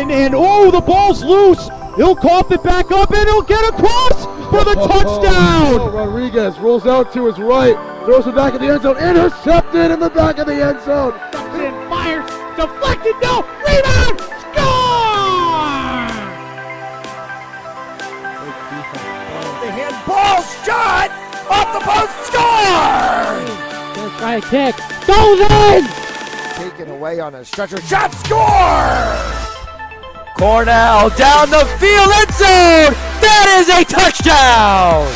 in, and oh, the ball's loose. He'll cough it back up, and he'll get across for the touchdown. Rodriguez rolls out to his right, throws it back in the end zone, intercepted in the back of the end zone. And fires, deflected, no, rebound, score! The handball shot off the post, score! Gonna try a kick, goes in! Taken away on a stretcher, shot, score! Cornell down the field, end zone! That is a touchdown!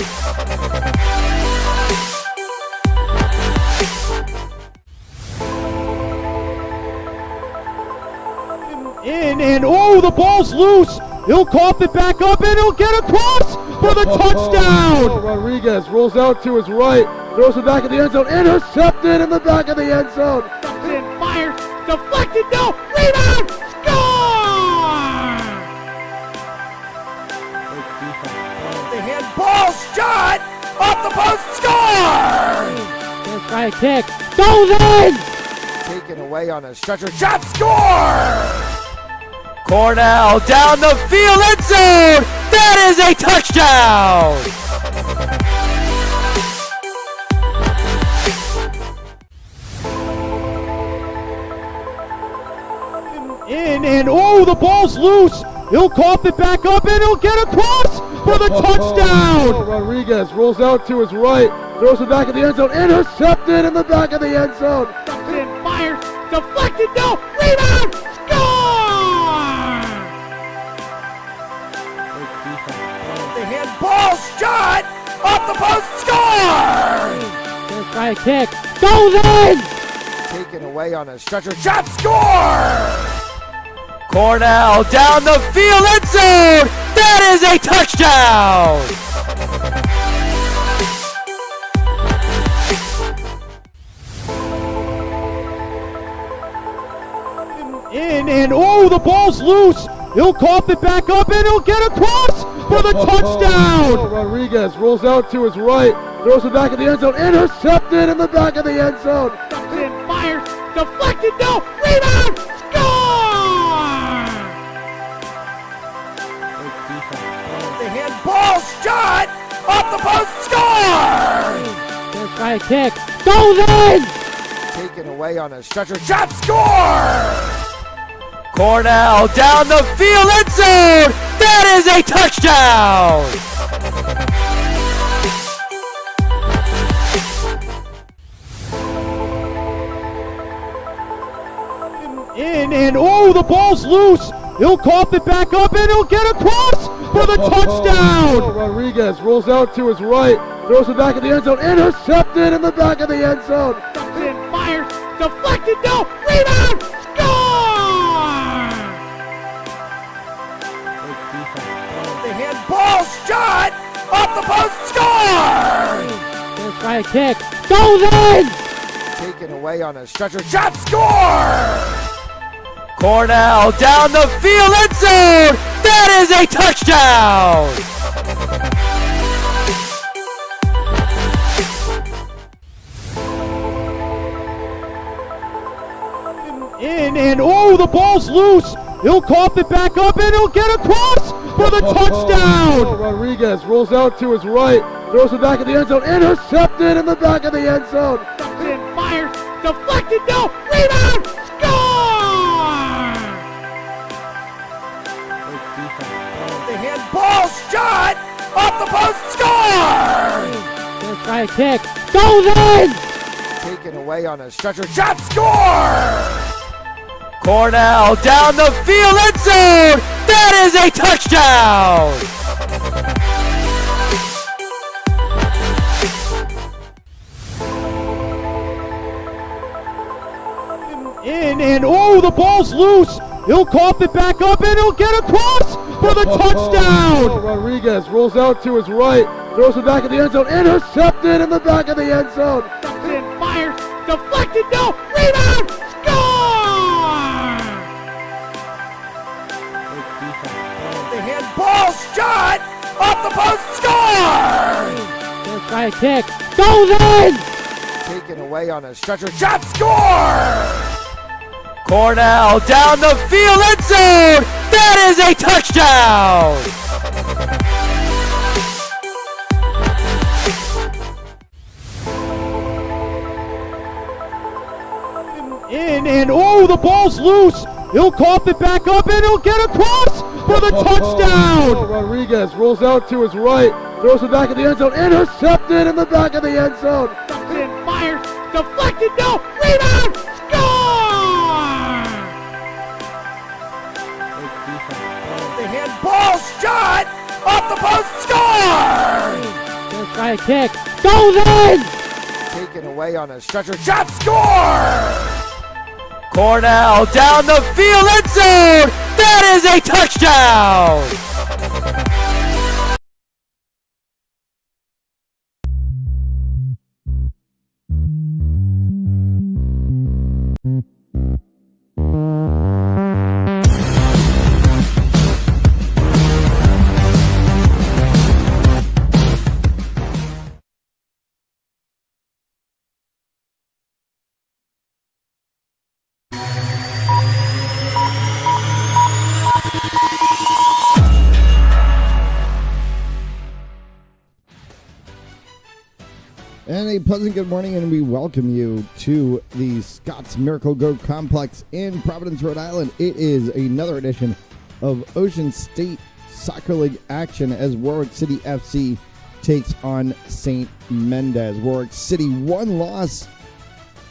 In, and oh, the ball's loose. He'll cough it back up, and he'll get across for the touchdown. Rodriguez rolls out to his right, throws it back in the end zone, intercepted in the back of the end zone. And fires, deflected, no, rebound, score! The handball shot off the post, score! Gonna try a kick, goes in! Taken away on a stretcher, shot, score! Cornell down the field, end zone! That is a touchdown! In, and oh, the ball's loose. He'll cough it back up, and he'll get across for the touchdown. Rodriguez rolls out to his right, throws it back in the end zone, intercepted in the back of the end zone. And fires, deflected, no, rebound, score! The handball shot off the post, score! Gonna try a kick, goes in! Taken away on a stretcher, shot, score! Cornell down the field, end zone! That is a touchdown! In, and oh, the ball's loose. He'll cough it back up, and he'll get across for the touchdown. Rodriguez rolls out to his right, throws it back in the end zone, intercepted in the back of the end zone. And fires, deflected, no, rebound, score! The handball shot off the post, score! Gonna try a kick, goes in! Taken away on a stretcher, shot, score! Cornell down the field, end zone! That is a touchdown! In, and oh, the ball's loose. He'll cough it back up, and he'll get across for the touchdown. Rodriguez rolls out to his right, throws it back in the end zone, intercepted in the back of the end zone. And fires, deflected, no, rebound, score! The handball shot off the post, score! Gonna try a kick, goes in! Taken away on a stretcher, shot, score! Cornell down the field, end zone! That is a touchdown! In, and oh, the ball's loose. He'll cough it back up, and he'll get across for the touchdown. Rodriguez rolls out to his right, throws it back in the end zone, intercepted in the back of the end zone. And fires, deflected, no, rebound, score! The handball shot off the post, score! Gonna try a kick, goes in! Taken away on a stretcher, shot, score! Cornell down the field, end zone! That is a touchdown! In, and oh, the ball's loose. He'll cough it back up, and he'll get across for the touchdown. Rodriguez rolls out to his right, throws it back in the end zone, intercepted in the back of the end zone. And fires, deflected, no, rebound, score! The handball shot off the post, score! Gonna try a kick, goes in! Taken away on a stretcher, shot, score! Cornell down the field, end zone. That is a touchdown. And oh, the ball's loose. He'll cough it back up and he'll get across for the touchdown. Rodriguez rolls out to his right, throws it back in the end zone, intercepted in the back of the end zone. And fires, deflected, no, rebound, score! The handball shot off the post, score! Let's try a kick, goes in! Taken away on a stretcher shot, score! Cornell down the field, end zone! That is a touchdown! And a pleasant good morning, and we welcome you to the Scott's Miracle Go Complex in Providence, Rhode Island. It is another edition of Ocean State Soccer League action as Warwick City FC takes on St. Mendez. Warwick City, one loss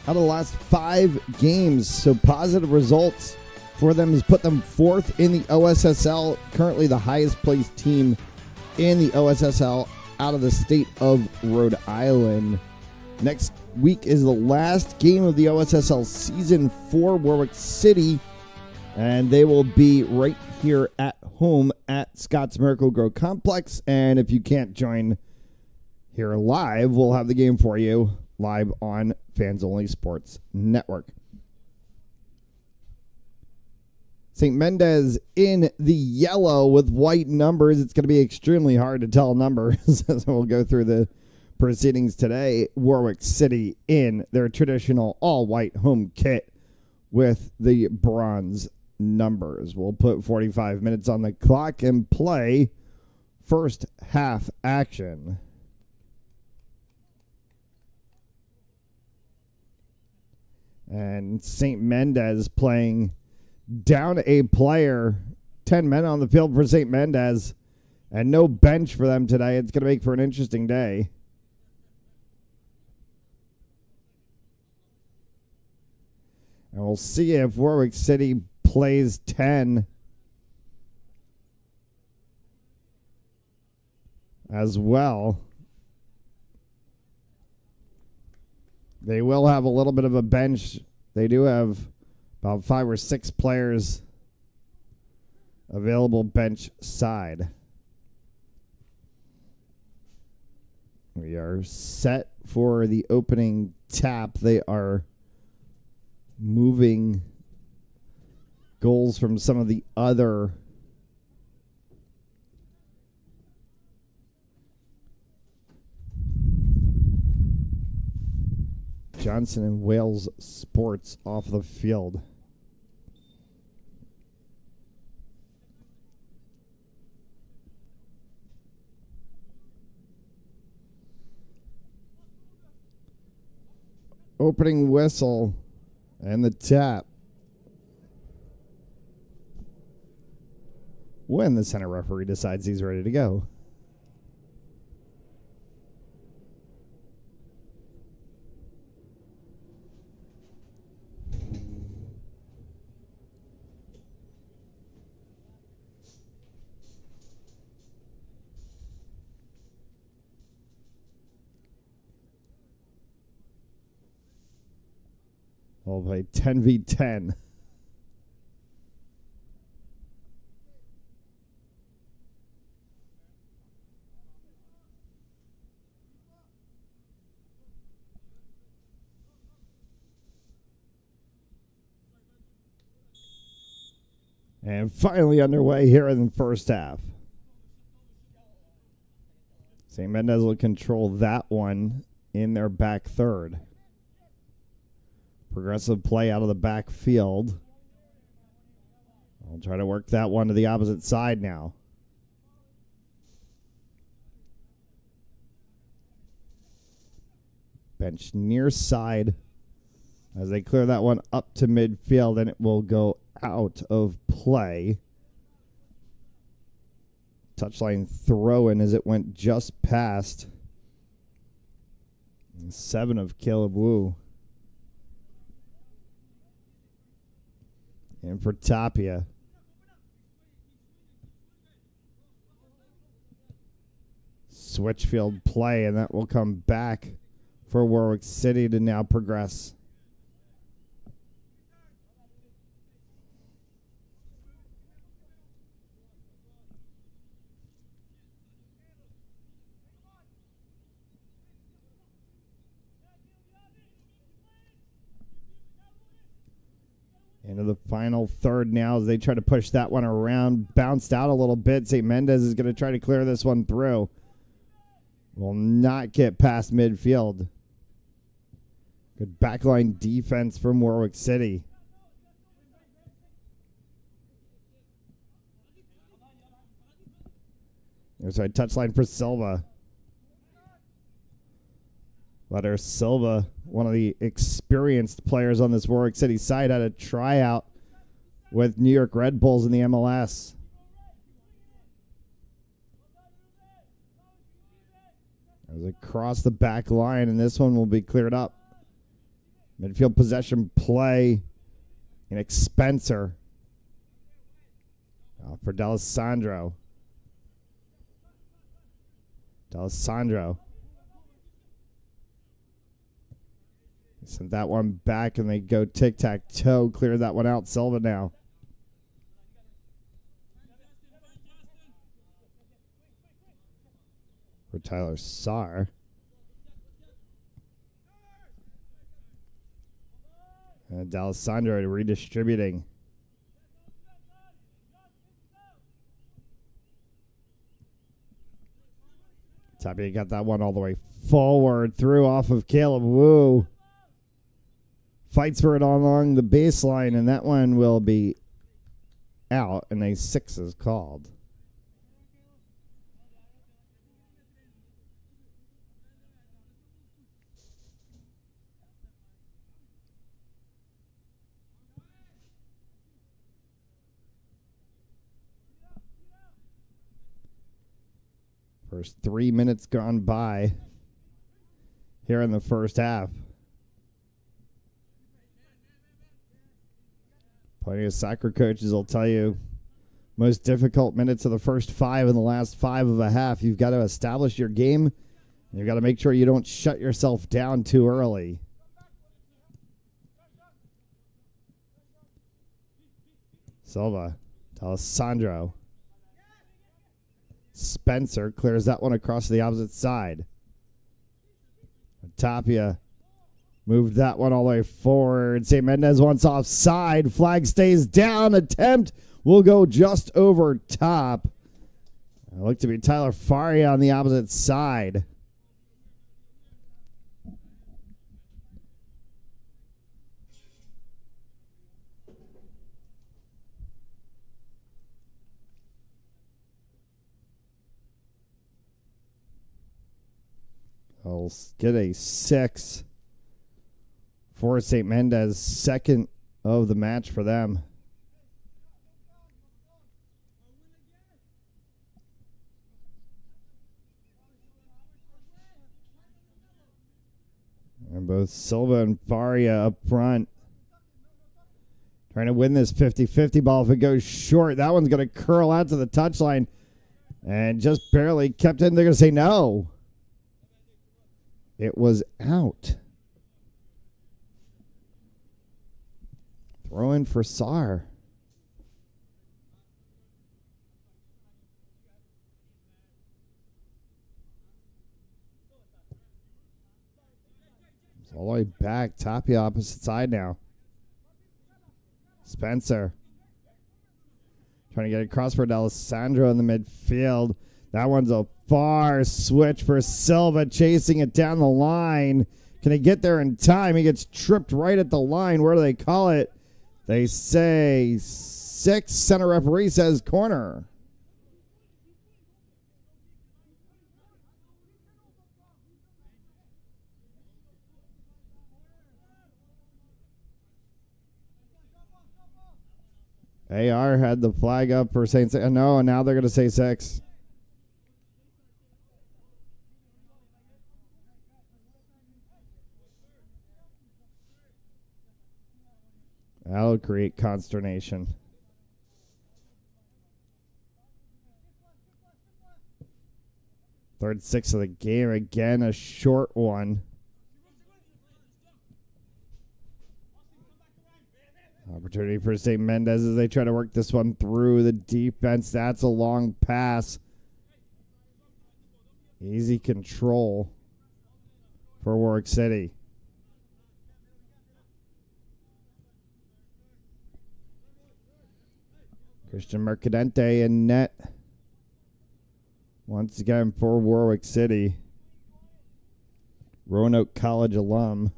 out of the last 5 games, so positive results for them has put them 4th in the OSSL, currently the highest placed team in the OSSL out of the state of Rhode Island. Next week is the last game of the OSSL season for Warwick City, and they will be right here at home at Scott's Miracle Grow Complex. And if you can't join here live, we'll have the game for you live on Fans Only Sports Network. St. Mendez in the yellow with white numbers. It's going to be extremely hard to tell numbers as we'll go through the proceedings today. Warwick City in their traditional all-white home kit with the bronze numbers. We'll put 45 minutes on the clock and play first half action. And St. Mendez playing down a player, 10 men on the field for St. Mendez, and no bench for them today. It's going to make for an interesting day. And we'll see if Warwick City plays 10 as well. They will have a little bit of a bench. They do have about 5 or 6 players available bench side. We are set for the opening tap. They are moving goals from some of the other Johnson and Wales Sports off the field. Opening whistle and the tap. When the center referee decides he's ready to go. We'll play 10v10. And finally underway here in the first half. St. Mendez will control that one in their back third. Progressive play out of the backfield. I'll try to work that one to the opposite side now. Bench near side as they clear that one up to midfield, and it will go out of play. Touchline throw-in as it went just past. 7 of Caleb Wu. And for Tapia. Switchfield play, and that will come back for Warwick City to now progress. Into the final third now as they try to push that one around. Bounced out a little bit. St. Mendez is going to try to clear this one through. Will not get past midfield. Good backline defense from Warwick City. There's a touchline for Silva. Letter Silva, one of the experienced players on this Warwick City side, had a tryout with New York Red Bulls in the MLS. It was across the back line, and this one will be cleared up. Midfield possession play. And Spencer for D'Alessandro. Sent that one back, and they go tic-tac-toe. Clear that one out. Silva now. For Tyler Saar. And D'Alessandro redistributing. Tapia got that one all the way forward. Through off of Caleb Wu. Fights for it along the baseline, and that one will be out, and a 6 is called. First 3 minutes gone by here in the first half. Plenty of soccer coaches will tell you most difficult minutes of the first 5 and the last 5 of a half. You've got to establish your game. You've got to make sure you don't shut yourself down too early. Silva, D'Alessandro. Spencer clears that one across to the opposite side. Tapia moved that one all the way forward. St. Mendez wants offside. Flag stays down. Attempt will go just over top. It looked to be Tyler Faria on the opposite side. I'll get a 6 for St. Mendez, second of the match for them. And both Silva and Faria up front. Trying to win this 50-50 ball. If it goes short, that one's going to curl out to the touchline. And just barely kept in. They're going to say no. It was out. Throw in for Saar. It's all the way back. Tapia opposite side now. Spencer. Trying to get across for D'Alessandro in the midfield. That one's a far switch for Silva, chasing it down the line. Can he get there in time? He gets tripped right at the line. Where do they call it? They say 6. Center referee says corner. AR had the flag up for saying no, and now they're going to say 6. That'll create consternation. Third 6 of the game. Again, a short one. Opportunity for St. Mendez as they try to work this one through the defense. That's a long pass. Easy control for Warwick City. Christian Mercadente in net. Once again for Warwick City. Roanoke College alum.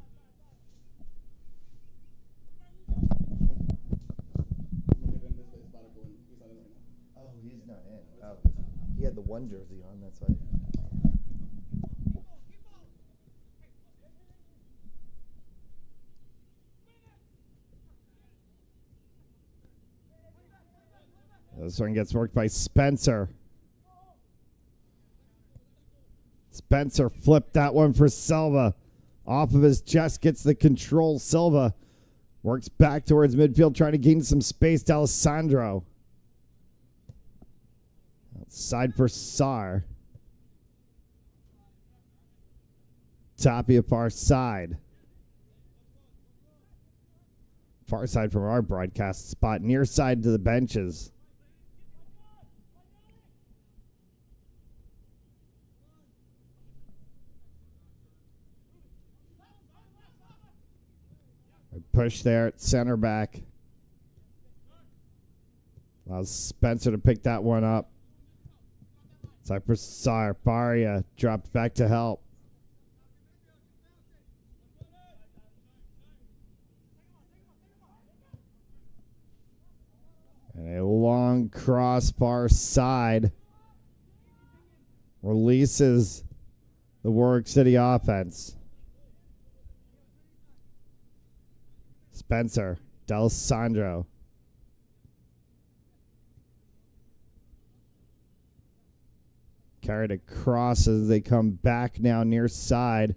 Oh, he's not in. Oh, he had the 1 jersey on, that's why. This one gets worked by Spencer. Spencer flipped that one for Silva. Off of his chest, gets the control. Silva works back towards midfield, trying to gain some space to Alessandro. Outside for Sar. Tapia far side. Far side from our broadcast spot. Near side to the benches. Push there at center back. Allows Spencer to pick that one up. Cypress Sar. Faria dropped back to help. And a long cross far side. Releases the Warwick City offense. Spencer, D'Alessandro. Carried across as they come back now near side.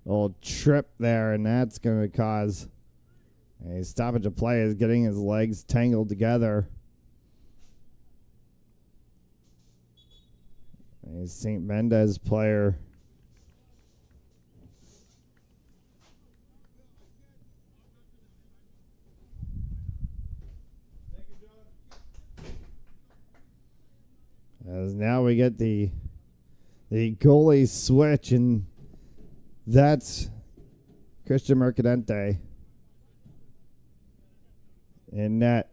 A little trip there, and that's going to cause a stoppage of play as getting his legs tangled together. A St. Mendez player. As now we get the goalie switch, and that's Christian Mercadente in net.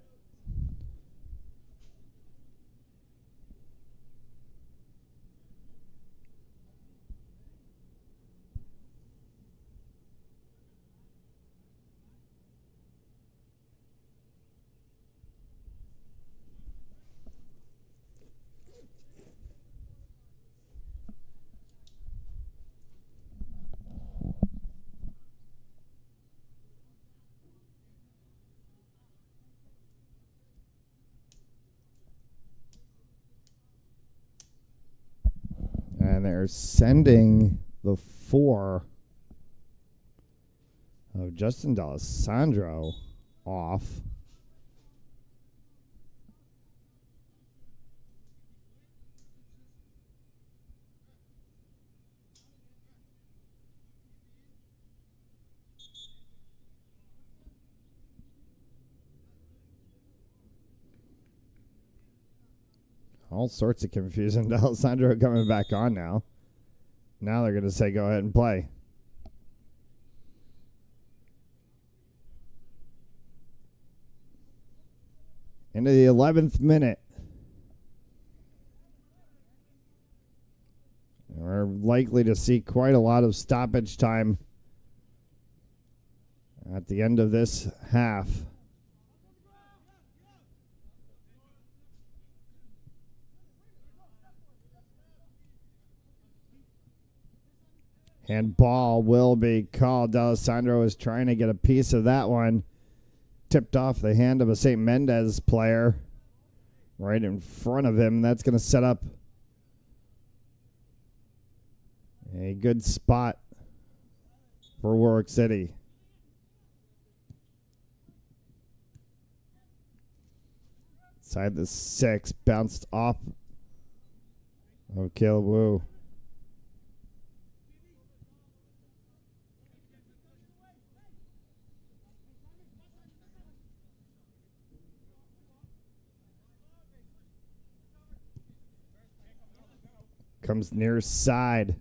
And they're sending the 4 of Justin D'Alessandro off. All sorts of confusion. D'Alessandro coming back on now. Now they're going to say go ahead and play. Into the 11th minute. We're likely to see quite a lot of stoppage time at the end of this half. Handball will be called. D'Alessandro is trying to get a piece of that one. Tipped off the hand of a St. Mendez player right in front of him. That's going to set up a good spot for Warwick City. Inside the 6, bounced off of Caleb Wu. Comes near side.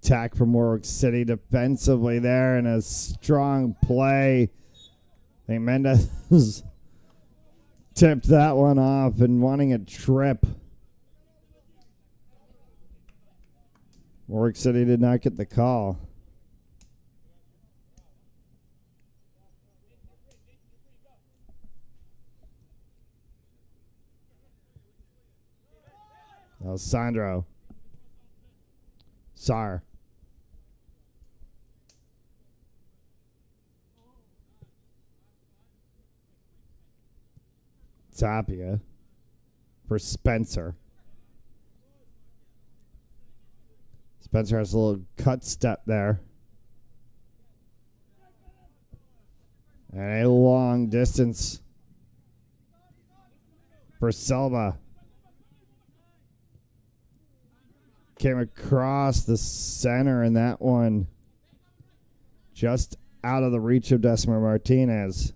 Attack from Warwick City defensively there, and a strong play. I think Mendez tipped that one off and wanting a trip. Warwick City did not get the call. Alessandro. Sar. Tapia for Spencer. Spencer has a little cut step there. And a long distance for Selma. Came across the center, and that one just out of the reach of Decima Martinez.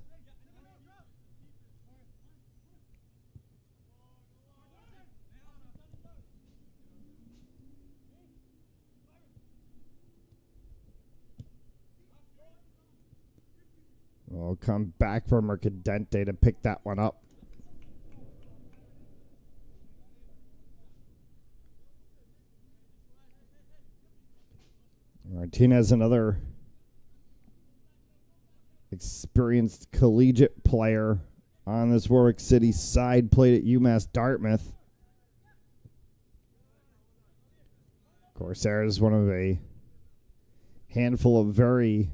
We'll come back for Mercadente to pick that one up. Martinez, another experienced collegiate player on this Warwick City side, played at UMass Dartmouth. Corsair is one of a handful of very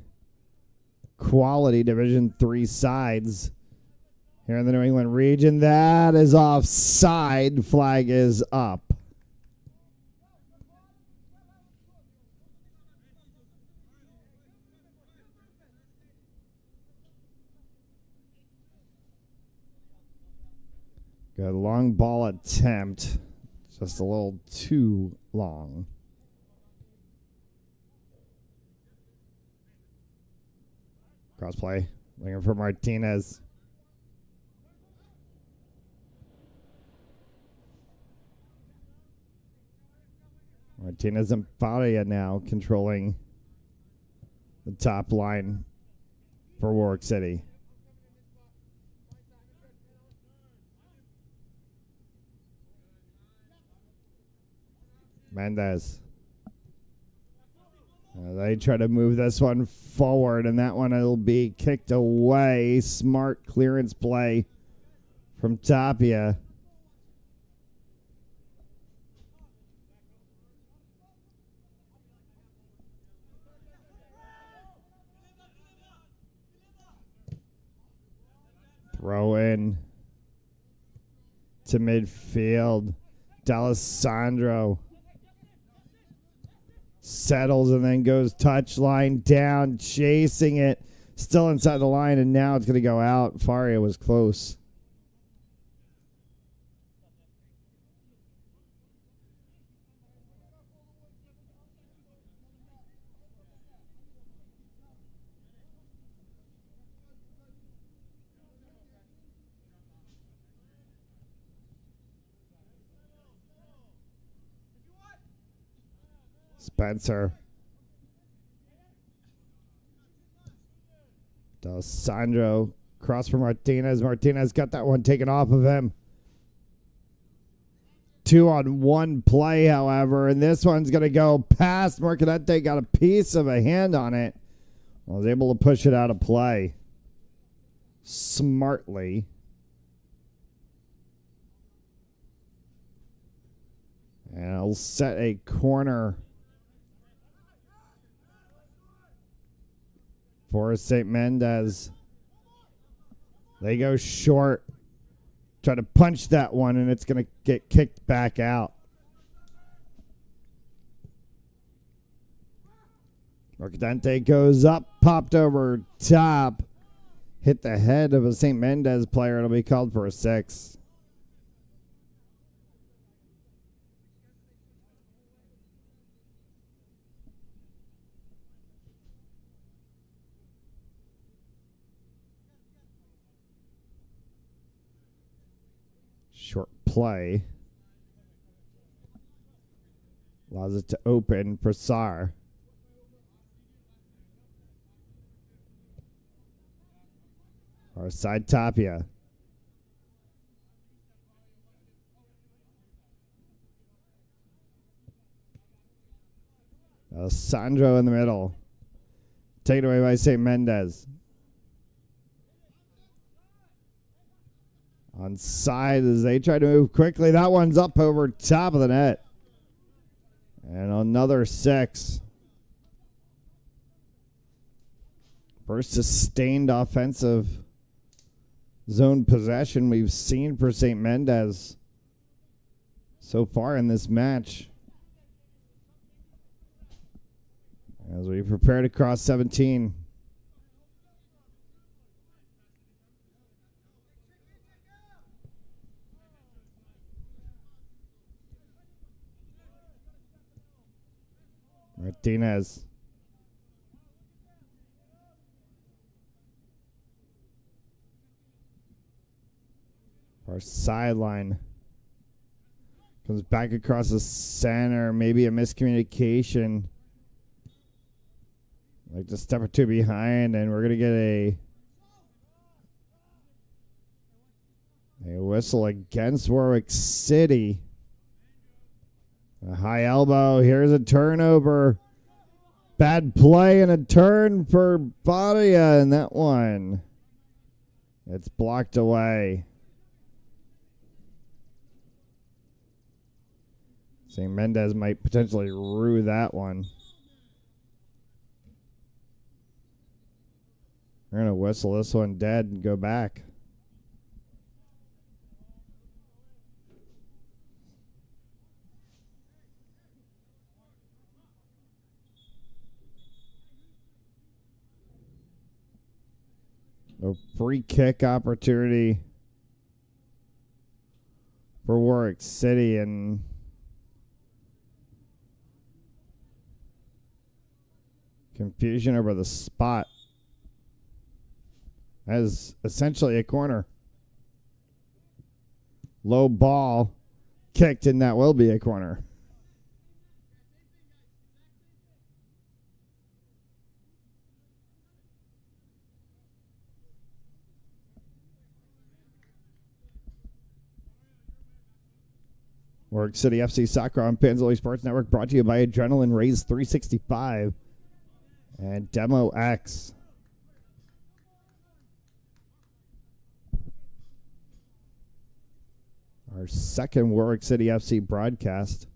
quality Division III sides here in the New England region. That is offside. Flag is up. Good long ball attempt. Just a little too long. Cross play. Looking for Martinez. Martinez and Faria now controlling the top line for Warwick City. Mendez. They try to move this one forward, and that one will be kicked away. Smart clearance play from Tapia. Throw in to midfield. D'Alessandro settles and then goes touchline down, chasing it, still inside the line, and now it's going to go out. Faria was close. Spencer. D'Alessandro. Cross for Martinez. Martinez got that one taken off of him. 2-on-1 play, however, and this one's going to go past Mercadente. Got a piece of a hand on it. Was able to push it out of play smartly. And it'll set a corner for St. Mendez. They go short. Try to punch that one, and it's going to get kicked back out. Mercadante goes up, popped over top. Hit the head of a St. Mendez player. It'll be called for a 6. Short play. Allows it to open for Sar. Our side Tapia. Sandro in the middle. Taken away by St. Mendez. On side as they try to move quickly. That one's up over top of the net. And another 6. First sustained offensive zone possession we've seen for St. Mendez so far in this match. As we prepare to cross 17. Martinez. Our sideline. Comes back across the center. Maybe a miscommunication. Like just step or two behind, and we're going to get a whistle against Warwick City. A high elbow. Here's a turnover. Bad play and a turn for Badia in that one. It's blocked away. St. Mendez might potentially rue that one. We're going to whistle this one dead and go back. A free kick opportunity for Warwick City, and confusion over the spot. That is essentially a corner. Low ball kicked, and that will be a corner. Warwick City FC Soccer on Panzoli Sports Network, brought to you by Adrenaline Raise 365 and Demo X. Our second Warwick City FC broadcast.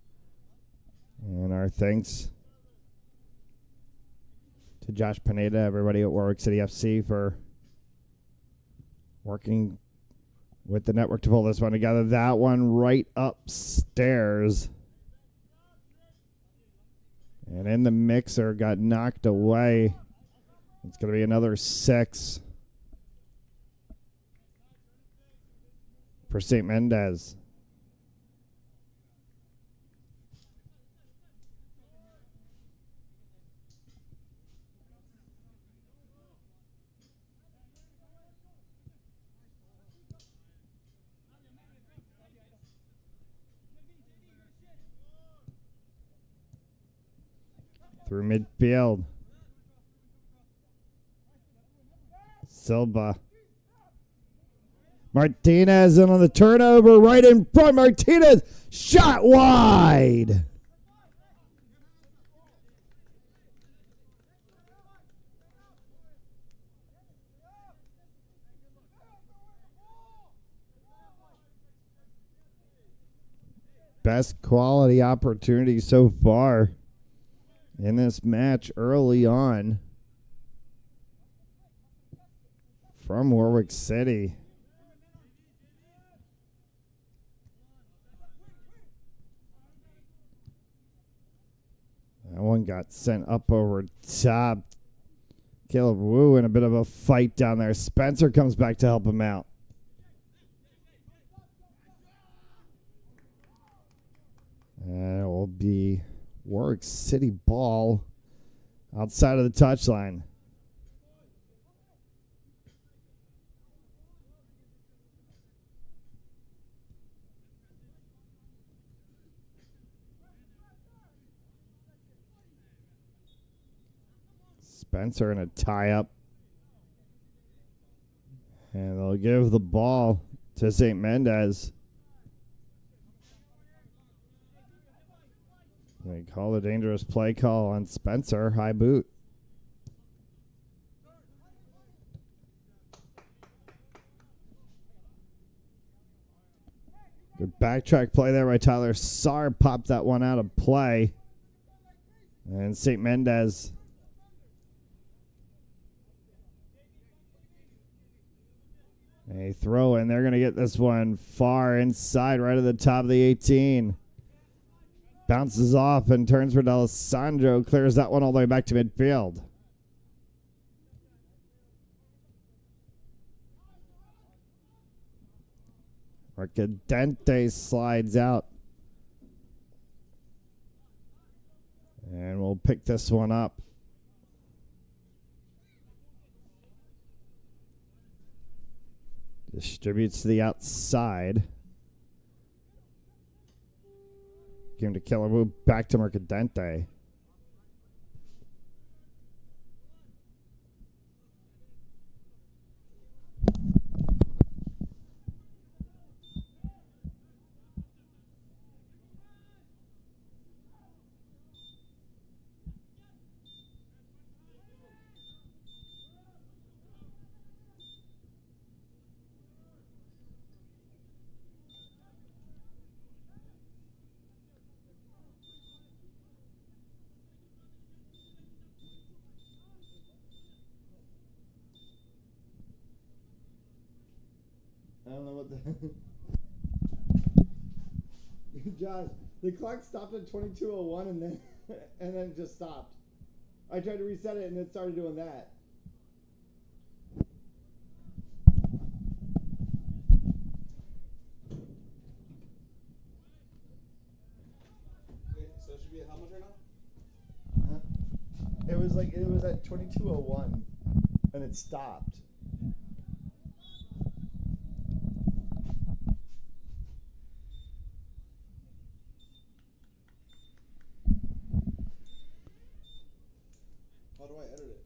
And our thanks to Josh Pineda, everybody at Warwick City FC, for working with the network to pull this one together. That one right upstairs. And in the mixer, got knocked away. It's going to be another 6 for St. Mendez. Through midfield. Silva. Martinez in on the turnover right in front. Martinez shot wide. best quality opportunity so far in this match early on from Warwick City. That one got sent up over top. Caleb Wu in a bit of a fight down there. Spencer comes back to help him out. And it will be Warwick City ball outside of the touchline. Spencer in a tie-up. And they'll give the ball to St. Mendez. They call a dangerous play call on Spencer. High boot. Good backtrack play there by Tyler Saar. Popped that one out of play. And St. Mendez a throw, and they're going to get this one far inside, right at the top of the 18. Bounces off and turns for D'Alessandro. Clears that one all the way back to midfield. Mercadente slides out. And we'll pick this one up. Distributes to the outside. Came to Kellerwood, back to Mercadente. I don't know what the... Josh, the clock stopped at 22:01 and then it just stopped. I tried to reset it and it started doing that. So it should be at how much right now? It was at 22:01 and it stopped. How do I edit it?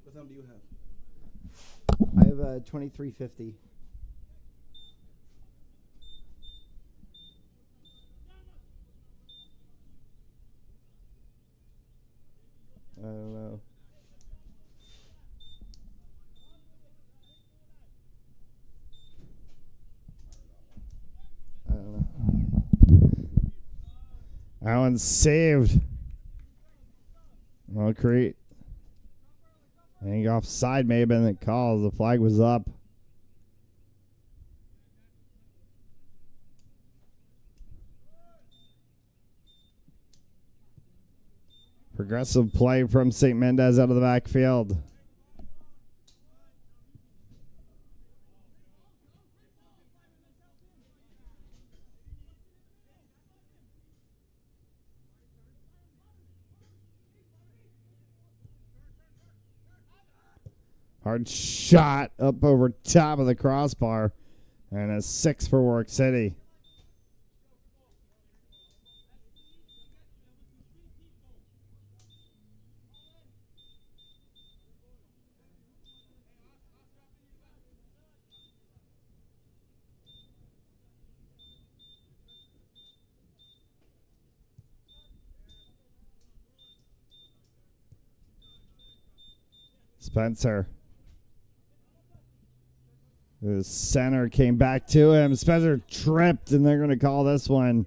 What time do you have? I have a 2350. I don't know. I don't know. That one's saved. Well, create. I think offside may have been the call. The flag was up. Progressive play from St. Mendez out of the backfield. Hard shot up over top of the crossbar. And a 6 for Warwick City. Spencer. The center came back to him. Spencer tripped, and they're going to call this one.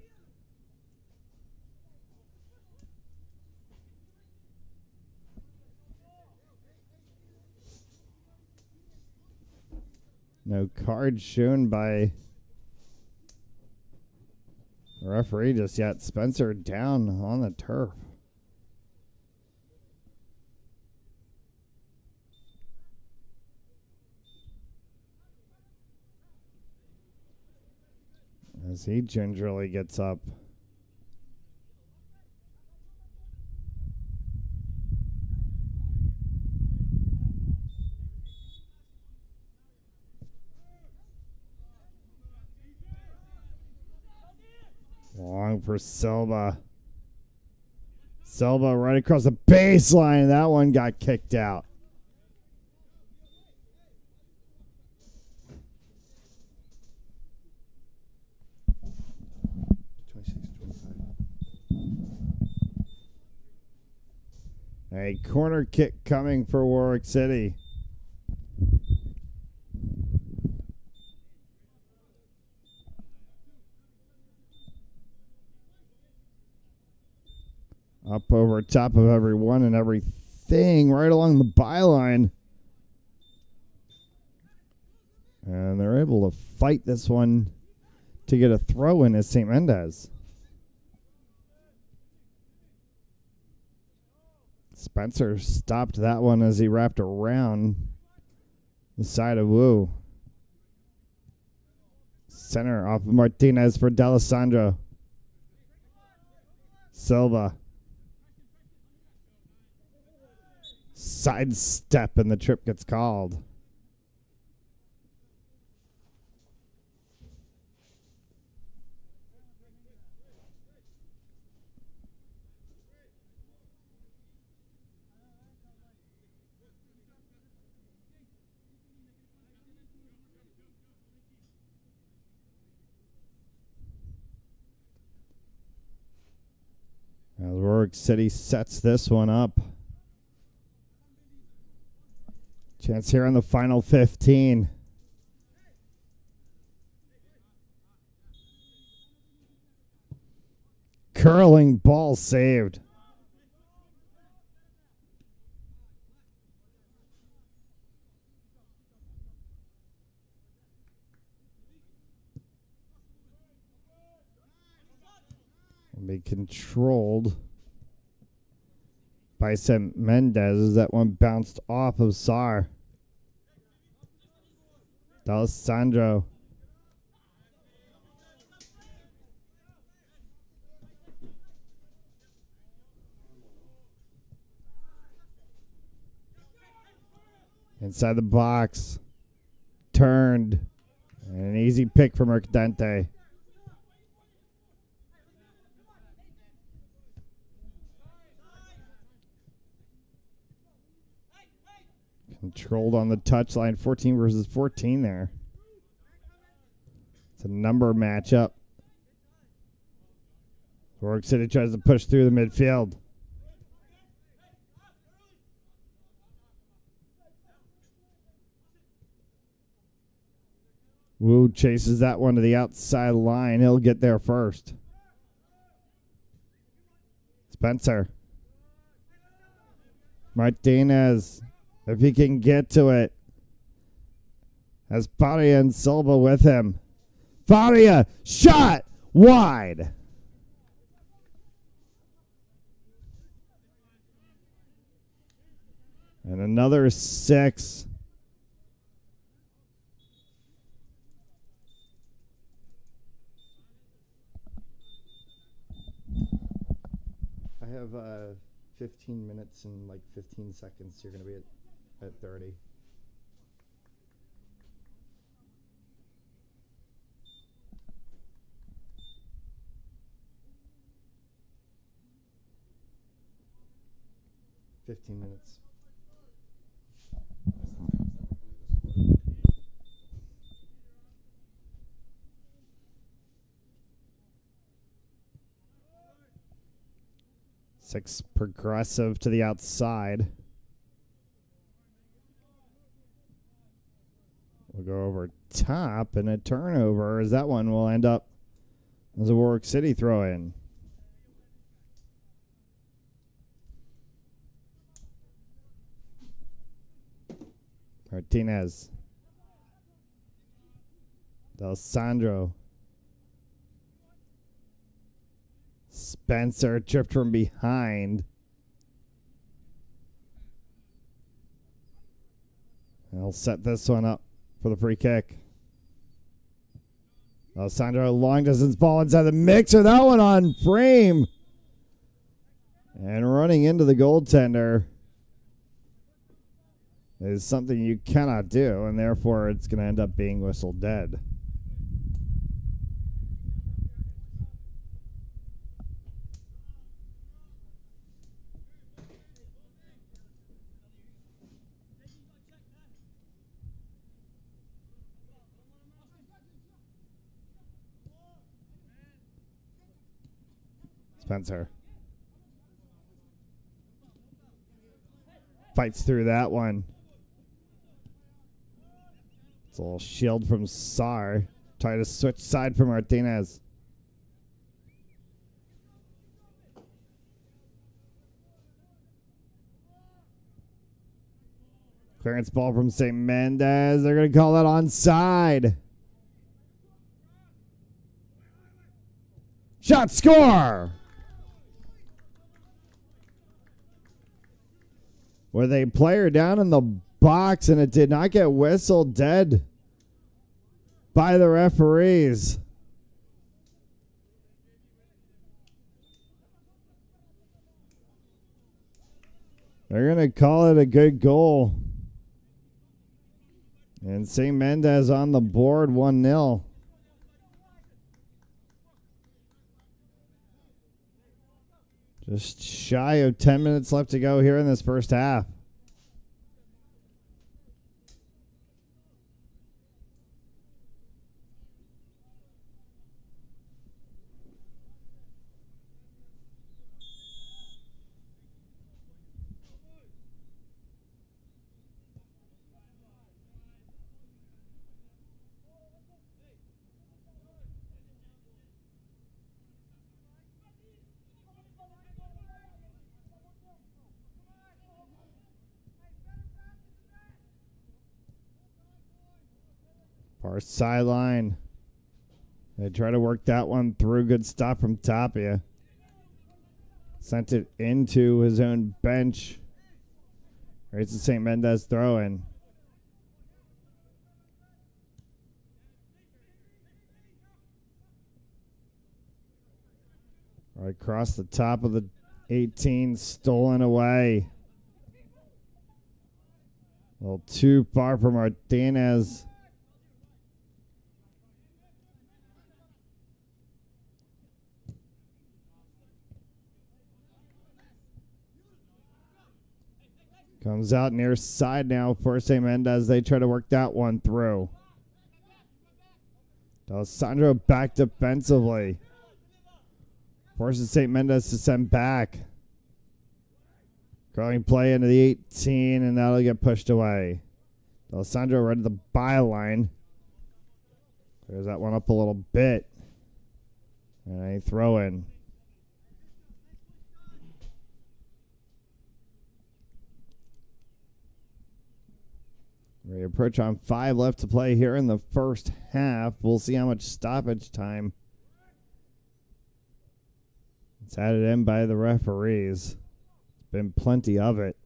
No card shown by the referee just yet. Spencer down on the turf. As he gingerly gets up. Long for Silva. Silva right across the baseline. That one got kicked out. A corner kick coming for Warwick City. Up over top of everyone and everything right along the byline. And they're able to fight this one to get a throw in as St. Mendez. Spencer stopped that one as he wrapped around the side of Wu. Center off of Martinez for D'Alessandro. Silva. Sidestep and the trip gets called. As Warwick City sets this one up. Chance here on the final 15. Curling ball saved. Will be controlled by St. Mendez as that one bounced off of Sar. D'Alessandro. Inside the box. Turned. And an easy pick from Mercadante. Controlled on the touchline, 14 versus 14 there. It's a number matchup. Warwick City tries to push through the midfield. Wu chases that one to the outside line. He'll get there first. Spencer. Martinez. If he can get to it. Has Faria and Silva with him. Faria, shot wide. And another 6. I have 15 minutes and like 15 seconds. You're going to be at 30. Minutes. Six progressive to the outside. We'll We'll go over top, and a turnover as that one will end up as a Warwick City throw-in. Martinez. D'Alessandro. Spencer tripped from behind. They'll set this one up for the free kick. Alessandro, long distance ball inside the mixer. That one on frame. And running into the goaltender is something you cannot do, and therefore it's going to end up being whistled dead. Spencer fights through that one. It's a little shield from Sar. Try to switch side for Martinez. Clearance ball from St. Mendez. They're going to call that onside. Shot, score! With a player down in the box, and it did not get whistled dead by the referees. They're going to call it a good goal. And St. Mendez on the board, 1-0. Just shy of 10 minutes left to go here in this first half. Far sideline. They try to work that one through. Good stop from Tapia. Sent it into his own bench. Right to St. Mendez throw in. Right across the top of the 18, stolen away. A little too far for Martinez. Comes out near side now for St. Mendez. They try to work that one through. D'Alessandro back defensively. Forces St. Mendez to send back. Growing play into the 18, and that'll get pushed away. D'Alessandro right at the byline. Clears that one up a little bit. And a throw in. We approach on 5 left to play here in the first half. We'll see how much stoppage time it's added in by the referees. Been plenty of it.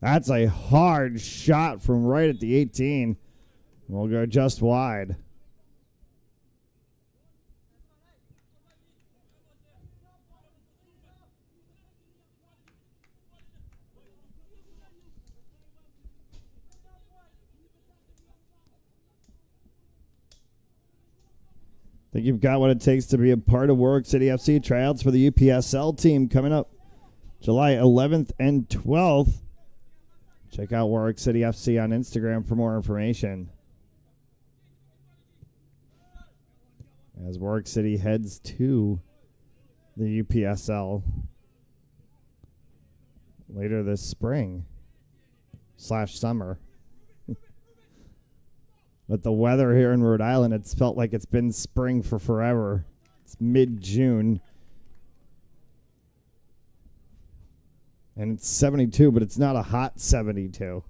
That's a hard shot from right at the 18. We'll go just wide. Think you've got what it takes to be a part of Warwick City FC tryouts for the UPSL team coming up July 11th and 12th. Check out Warwick City FC on Instagram for more information. As Warwick City heads to the UPSL later this spring / summer. But the weather here in Rhode Island, it's felt like it's been spring for forever. It's mid-June. And it's 72, but it's not a hot 72.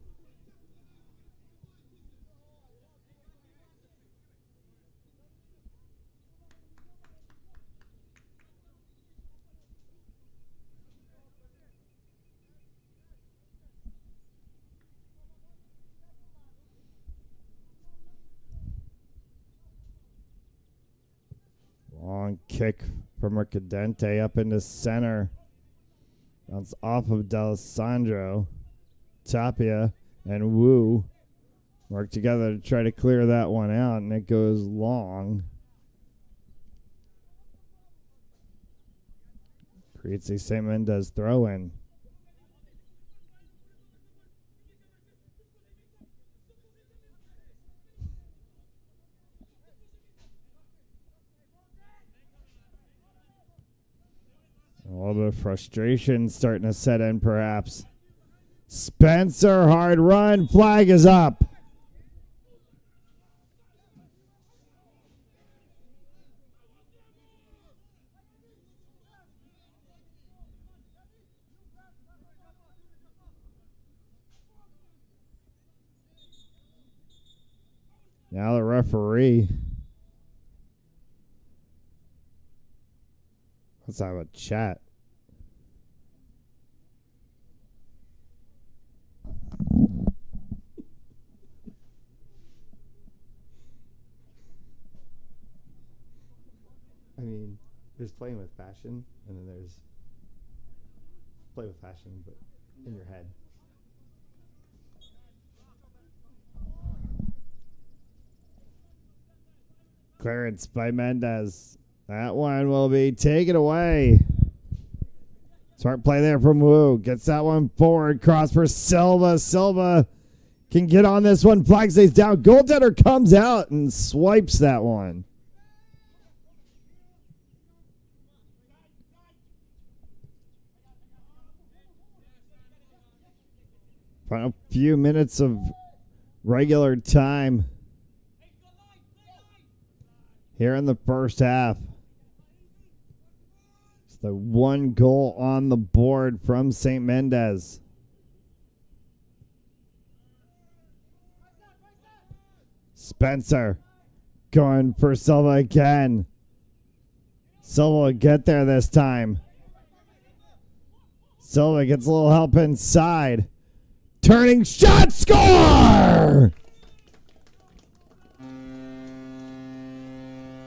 Long kick from Mercadente up into center. Bounce off of D'Alessandro. Tapia and Wu work together to try to clear that one out, and it goes long. Creates a St. Mendez throw in. A little bit of frustration starting to set in, perhaps. Spencer, hard run. Flag is up. Now the referee. Let's have a chat. I mean, there's playing with fashion, and then there's play with fashion, but in your head. Clearance by Mendez. That one will be taken away. Smart play there from Wu. Gets that one forward. Cross for Silva. Silva can get on this one. Flag stays down. Goaltender comes out and swipes that one. Final few minutes of regular time here in the first half. It's the one goal on the board from St. Mendez. Spencer going for Silva again. Silva will get there this time. Silva gets a little help inside. Turning shot, score!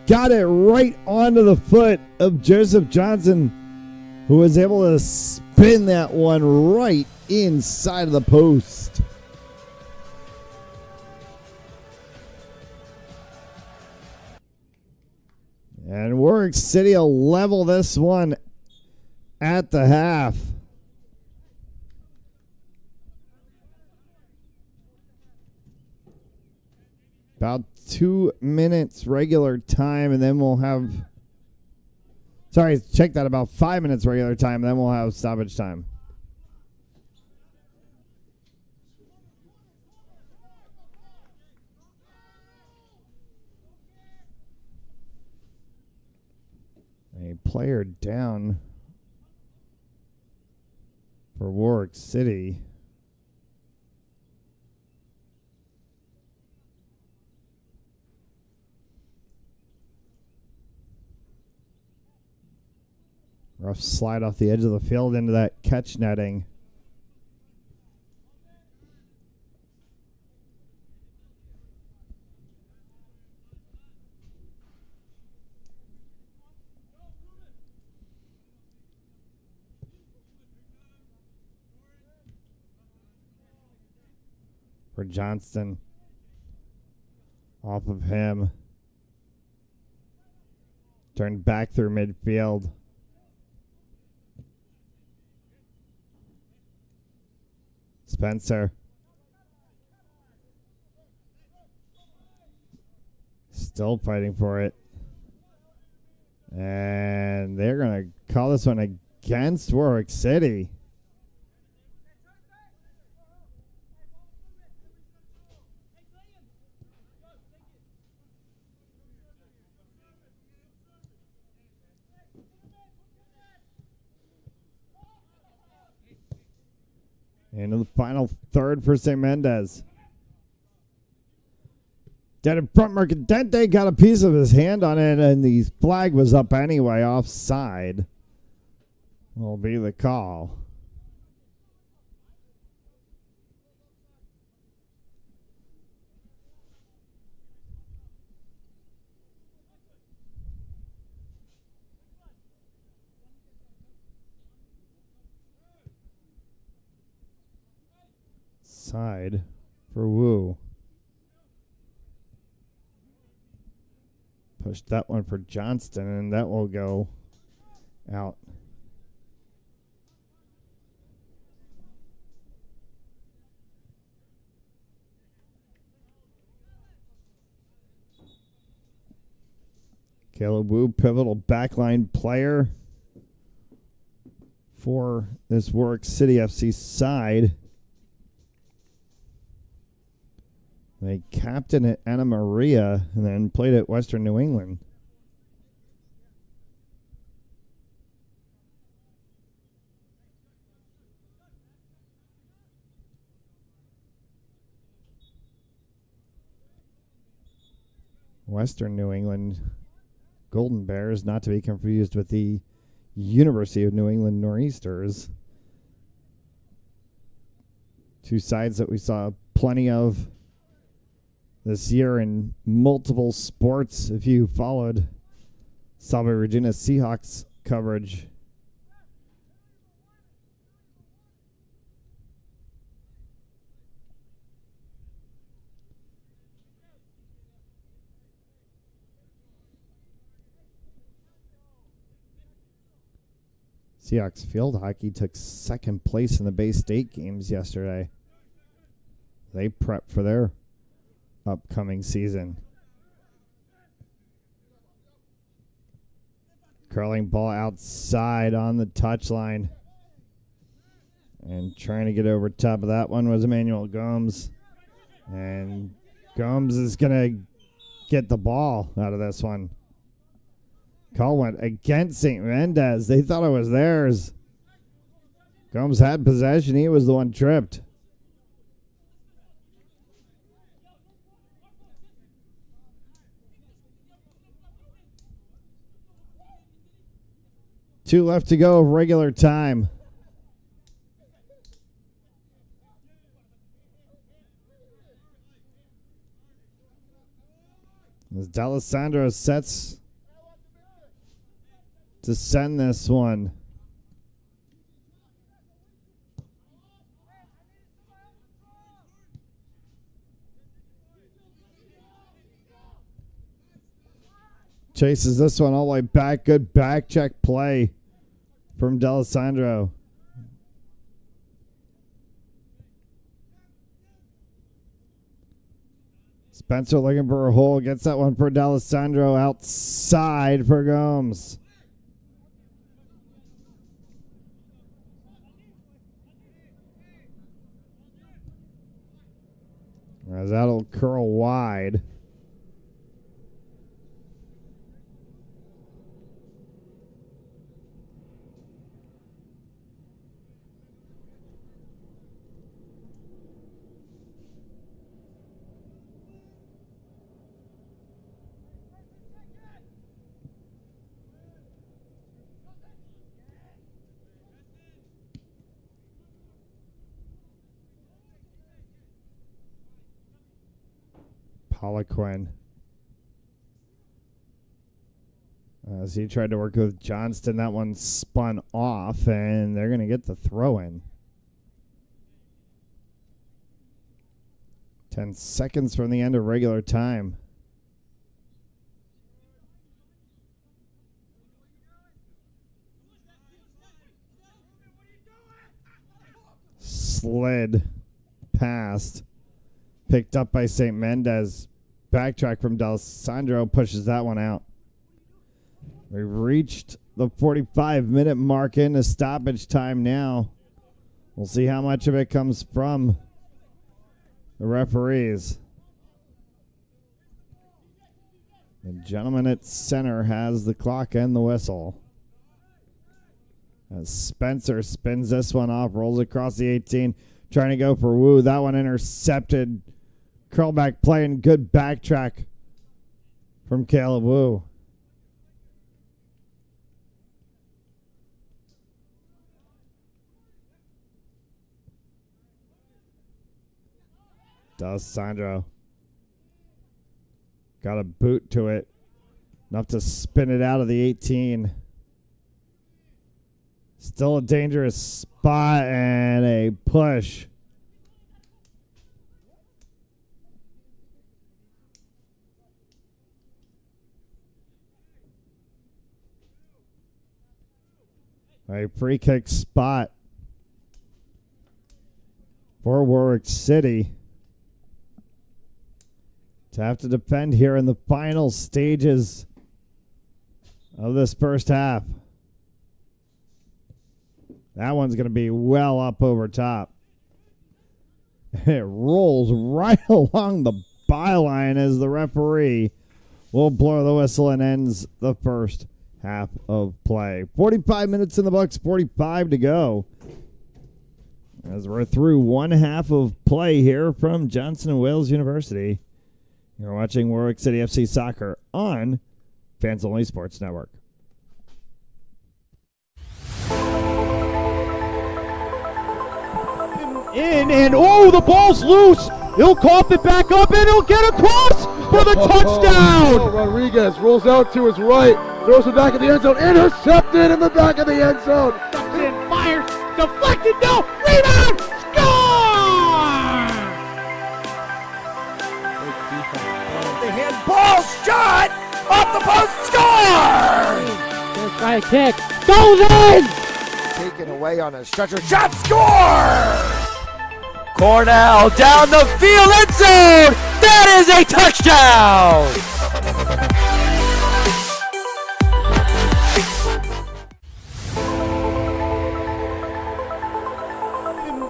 Got it right onto the foot of Joseph Johnson, who was able to spin that one right inside of the post. And Warwick City will level this one at the half. About 2 minutes regular time, and then we'll have... Sorry, check that. About 5 minutes regular time, then we'll have stoppage time. A player down for Warwick City. Rough slide off the edge of the field into that catch netting. For Johnston. Off of him. Turned back through midfield. Spencer. Still fighting for it. And they're going to call this one against Warwick City. Into the final third for St. Mendez. Dead in front, Mercadente got a piece of his hand on it, and the flag was up anyway, offside. Will be the call. Side for Wu. Push that one for Johnston, and that will go out. Caleb Wu, pivotal backline player for this Warwick City FC side. They captained at Anna Maria and then played at Western New England. Western New England Golden Bears, not to be confused with the University of New England Nor'easters. Two sides that we saw plenty of this year in multiple sports. If you followed Salve Regina Seahawks coverage, Seahawks field hockey took second place in the Bay State games yesterday. They prep for their upcoming season. Curling ball outside on the touchline. And trying to get over top of that one was Emmanuel Gomes. And Gomes is going to get the ball out of this one. Call went against St. Mendez. They thought it was theirs. Gomes had possession. He was the one tripped. Two left to go of regular time. As D'Alessandro sets to send this one. Chases this one all the way back. Good back check play from D'Alessandro. Spencer looking for a hole. Gets that one for D'Alessandro. Outside for Gomes. As that'll curl wide. Poliquin. As he tried to work with Johnston, that one spun off, and they're going to get the throw in. 10 seconds from the end of regular time. Slid past. Picked up by St. Mendez. Backtrack from D'Alessandro pushes that one out. We reached the 45-minute mark into stoppage time now. We'll see how much of it comes from the referees. The gentleman at center has the clock and the whistle. As Spencer spins this one off, rolls across the 18, trying to go for Wu. That one intercepted. Curlback play and good backtrack from Caleb Wu. D'Alessandro got a boot to it. Enough to spin it out of the 18. Still a dangerous spot and a push. A free kick spot for Warwick City to have to defend here in the final stages of this first half. That one's going to be well up over top. It rolls right along the byline as the referee will blow the whistle and ends the first half of play. 45 minutes in the books, 45 to go. As we're through one half of play here from Johnson & Wales University. You're watching Warwick City FC Soccer on Fans Only Sports Network. And the ball's loose. He'll cough it back up and he'll get across for the touchdown. Rodriguez rolls out to his right, throws it back in the end zone, intercepted in the back of the end zone. And fires, deflected, no, rebound, score! The handball shot off the post, score! Let's try a kick, goes in! Taken away on a stretcher, shot, score! Cornell down the field, end zone! That is a touchdown!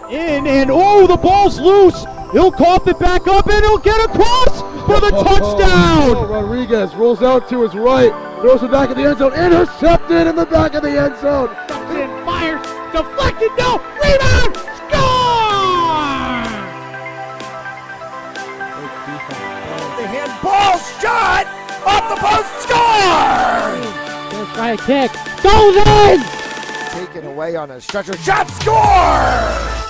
And the ball's loose. He'll cough it back up and he'll get across for the touchdown. Rodriguez rolls out to his right, throws it back in the end zone, intercepted in the back of the end zone. And fires, deflected, no, rebound, score! The handball shot off the post, score! Let's try a kick, goes in! Taken away on a stretcher, shot, score!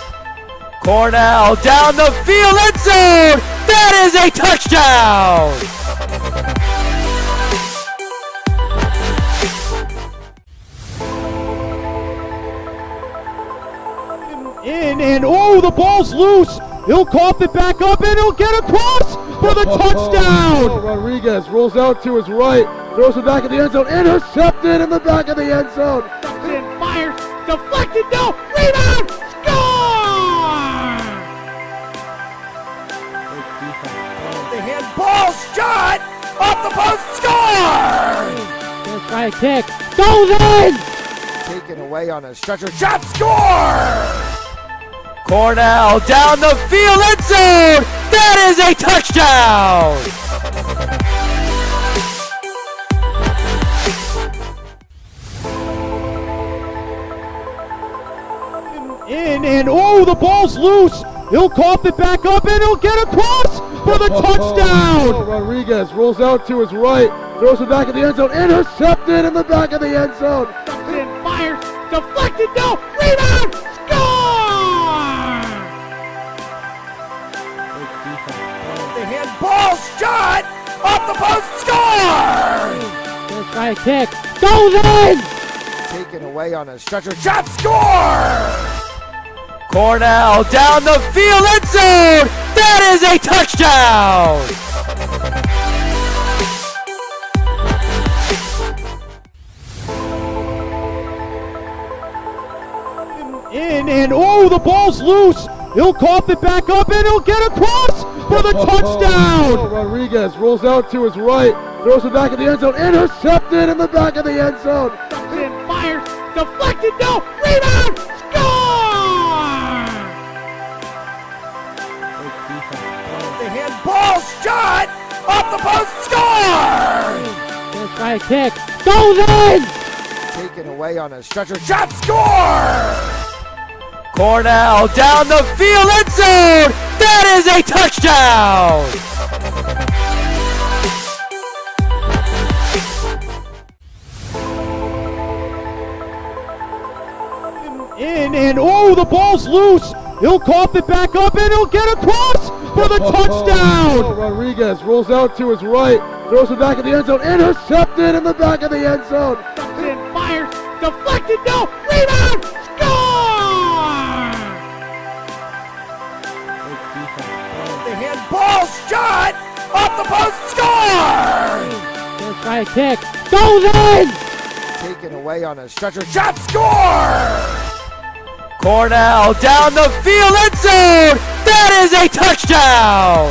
Cornell down the field, end zone! That is a touchdown! And the ball's loose. He'll cough it back up and he'll get across for the touchdown. Rodriguez rolls out to his right, throws it back in the end zone, intercepted in the back of the end zone. And fires, deflected, no, rebound, score! The handball shot off the post, score! Let's try a kick, goes in! Taken away on a stretcher, shot, score! Cornell down the field, end zone! That is a touchdown! And the ball's loose. He'll cough it back up and he'll get across for the touchdown. Rodriguez rolls out to his right, throws it back in the end zone, intercepted in the back of the end zone. And fires, deflected, no, rebound, score! The handball shot off the post, score! Let's try a kick, goes in! Taken away on a stretcher, shot, score! Cornell down the field, end zone! That is a touchdown! And the ball's loose. He'll cough it back up and he'll get across for the touchdown. Rodriguez rolls out to his right, throws it back in the end zone, intercepted in the back of the end zone. And fires, deflected, no, rebound, score! The handball shot off the post, score! Let's try a kick, goes in! Taken away on a stretcher, shot, score! Cornell down the field, end zone. That is a touchdown. And oh, the ball's loose. He'll cough it back up and he'll get across for the touchdown. Rodriguez rolls out to his right, throws it back in the end zone, intercepted in the back of the end zone. And fires, deflected, no, rebound, score! The handball shot off the post, score! Gonna try a kick, goes in! Taken away on a stretcher, shot, score! Cornell down the field, end zone! That is a touchdown!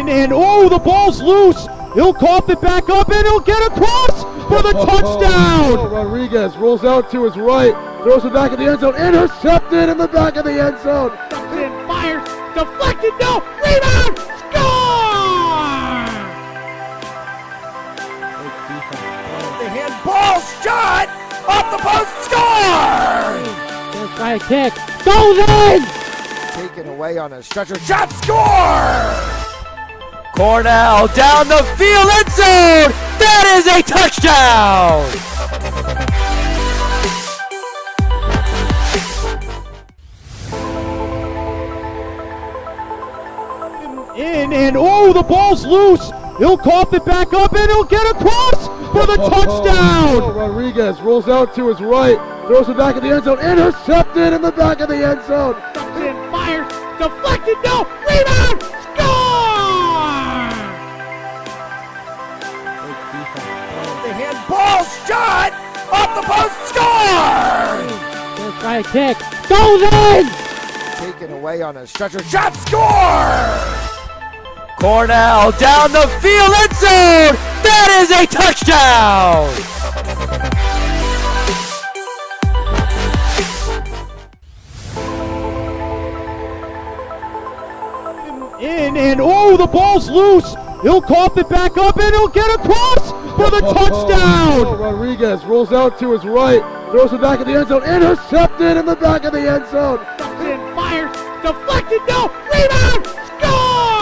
And oh, the ball's loose. He'll cough it back up and he'll get across for the touchdown. Rodriguez rolls out to his right, throws it back in the end zone, intercepted in the back of the end zone. And fires, deflected, no, rebound, score! The handball shot off the post, score! Gonna try a kick, goes in! Taken away on a stretcher, shot, score! Cornell down the field, end zone! That is a touchdown! And oh, the ball's loose. He'll cough it back up and he'll get across for the touchdown. Rodriguez rolls out to his right, throws it back in the end zone, intercepted in the back of the end zone. And fires, deflected, no, rebound, score! The handball shot off the post, score! Gonna try a kick, goes in! Taken away on a stretcher, shot, score! Cornell down the field, end zone! That is a touchdown! And oh, the ball's loose. He'll cough it back up and he'll get across for the touchdown. Rodriguez rolls out to his right, throws it back in the end zone, intercepted in the back of the end zone. And fires, deflected, no, rebound, score!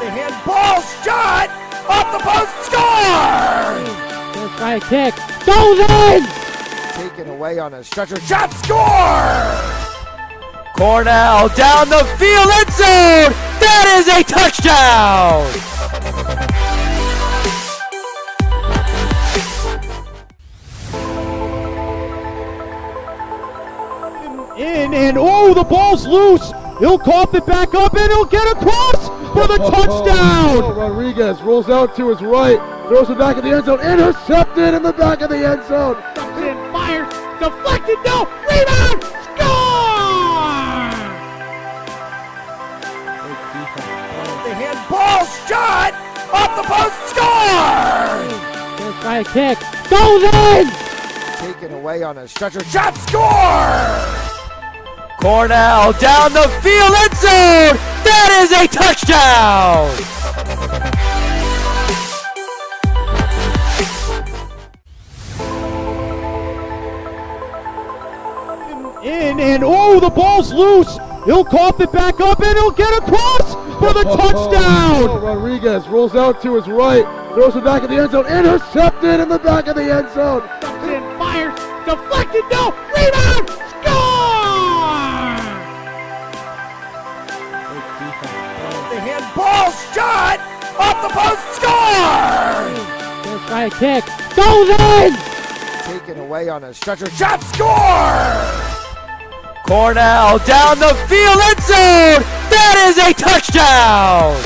The handball shot off the post, score! Gonna try a kick, goes in! Taken away on a stretcher, shot, score! Cornell down the field, end zone! That is a touchdown! And oh, the ball's loose. He'll cough it back up and he'll get across for the touchdown. Rodriguez rolls out to his right, throws it back in the end zone, intercepted in the back of the end zone. And fires, deflected, no, rebound, score! The handball shot off the post, score! Gonna try a kick, goes in! Taken away on a stretcher, shot, score! Cornell down the field, end zone! That is a touchdown! And oh, the ball's loose. He'll cough it back up and he'll get across for the touchdown. Rodriguez rolls out to his right, throws it back in the end zone, intercepted in the back of the end zone. And fires, deflected, no, rebound, score! The handball shot off the post, score! Gonna try a kick, goes in! Taken away on a stretcher, shot, score! Cornell down the field, end zone! That is a touchdown!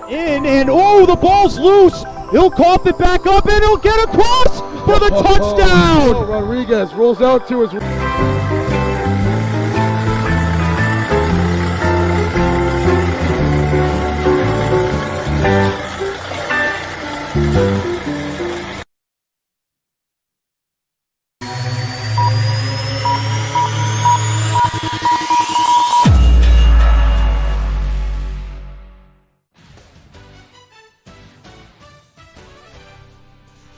And oh, the ball's loose. He'll cough it back up and he'll get across for the touchdown. Rodriguez rolls out to his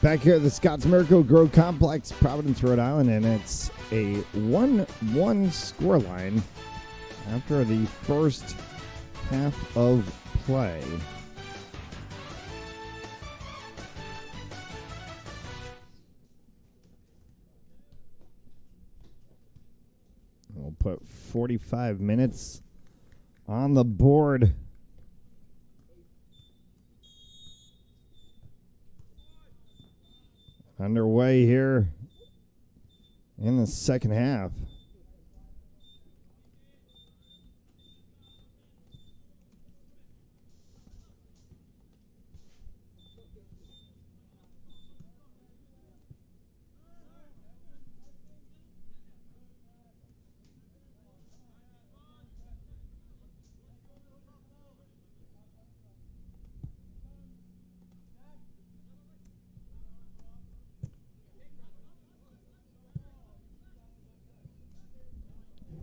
Back here at the Scotts Miracle-Gro Complex, Providence, Rhode Island, and it's a 1-1 scoreline after the first half of play. We'll put 45 minutes on the board. Underway here in the second half.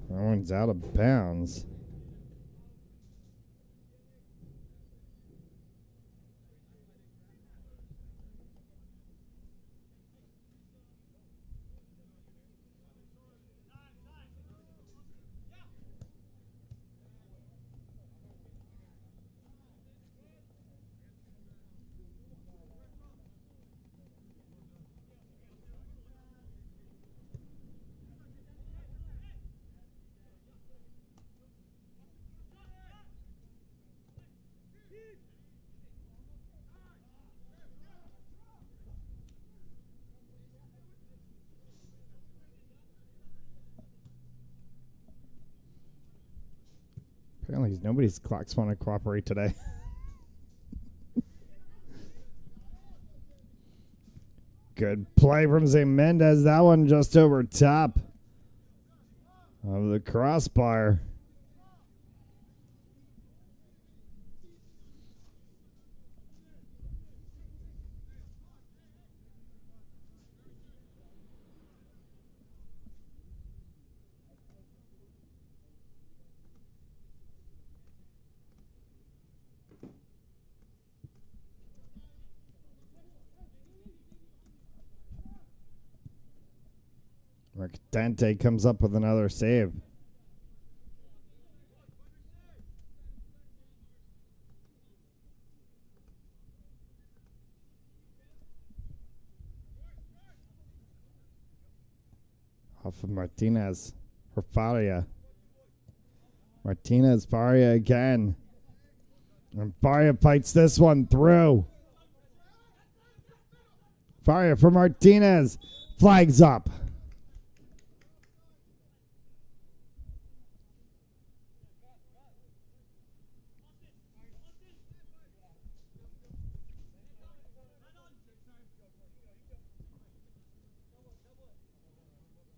That one's out of bounds. Apparently nobody's clocks want to cooperate today. Good play from St. Mendez. That one just over top of the crossbar. Dante comes up with another save. Off of Martinez for Faria. Martinez, Faria again. And Faria fights this one through. Faria for Martinez. Flags up.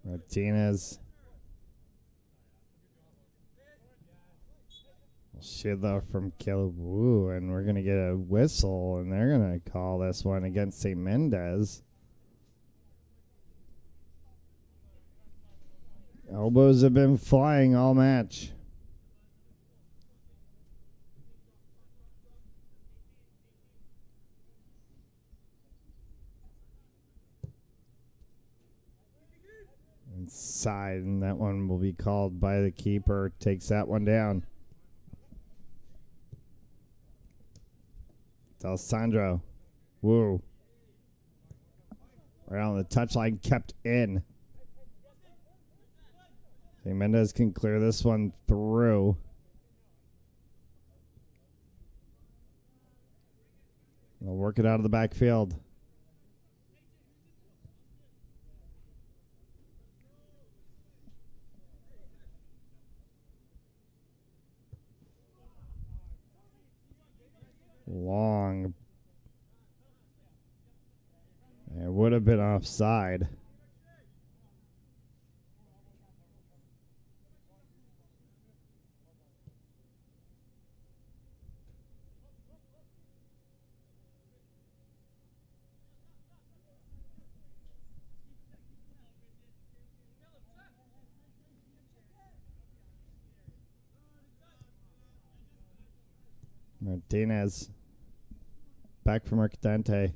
Martinez. Shidler from Kilboo, and we're going to get a whistle, and they're going to call this one against St. Mendez. Elbows have been flying all match. Inside, and that one will be called by the keeper. Takes that one down. It's Alessandro. Woo. Right on the touchline, kept in. St. Mendez can clear this one through. They'll work it out of the backfield. Long. It would have been offside. Martinez. Back from Mercadante.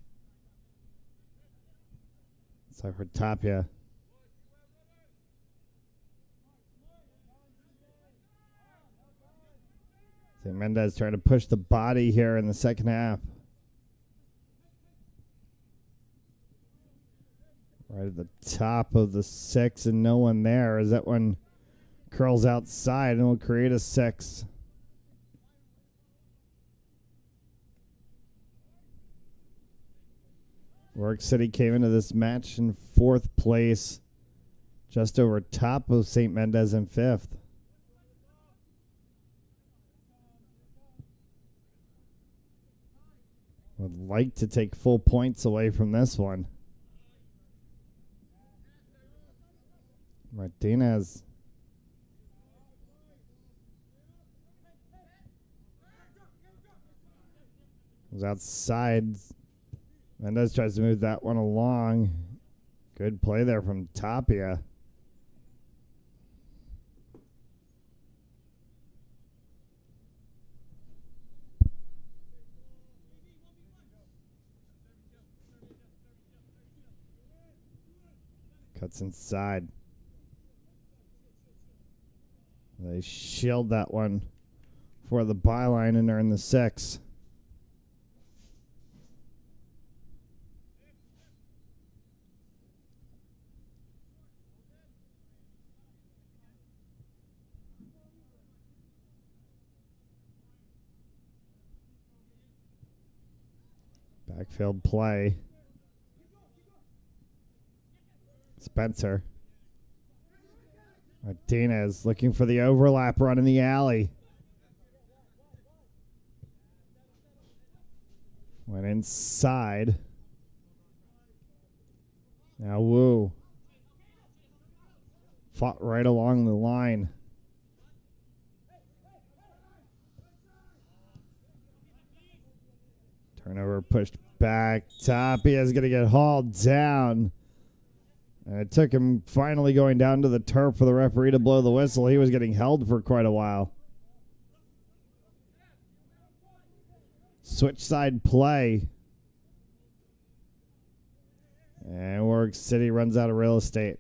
So for Tapia. See Mendez trying to push the body here in the second half. Right at the top of the 6 and no one there as that one curls outside and will create a 6. Warwick City came into this match in 4th place, just over top of St. Mendez in 5th. Would like to take full points away from this one. Martinez. Was outside. Mendez tries to move that one along. Good play there from Tapia. Cuts inside. They shield that one for the byline and are in the 6. Backfield play. Spencer. Martinez looking for the overlap run in the alley. Went inside. Now Wu. Fought right along the line. Turnover pushed back. Tapia is going to get hauled down. And it took him finally going down to the turf for the referee to blow the whistle. He was getting held for quite a while. Switch side play. And Warwick City runs out of real estate.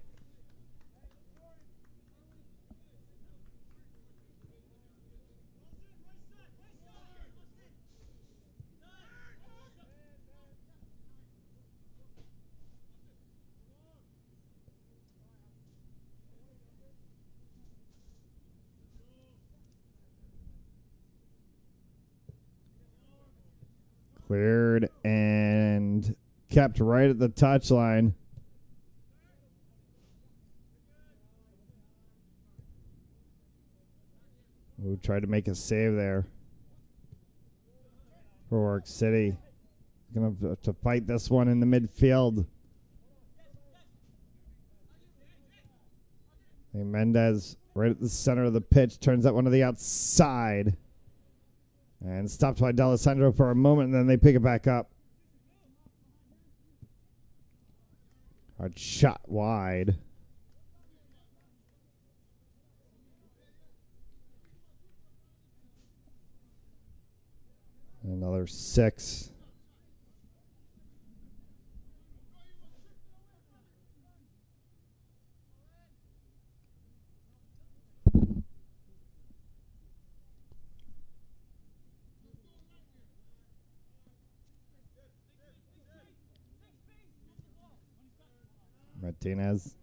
Cleared and kept right at the touchline. Who tried to make a save there for Warwick City. Going to have to fight this one in the midfield. And Mendez right at the center of the pitch turns that one to the outside. And stopped by D'Alessandro for a moment, and then they pick it back up. Hard shot wide. Another 6. Martinez.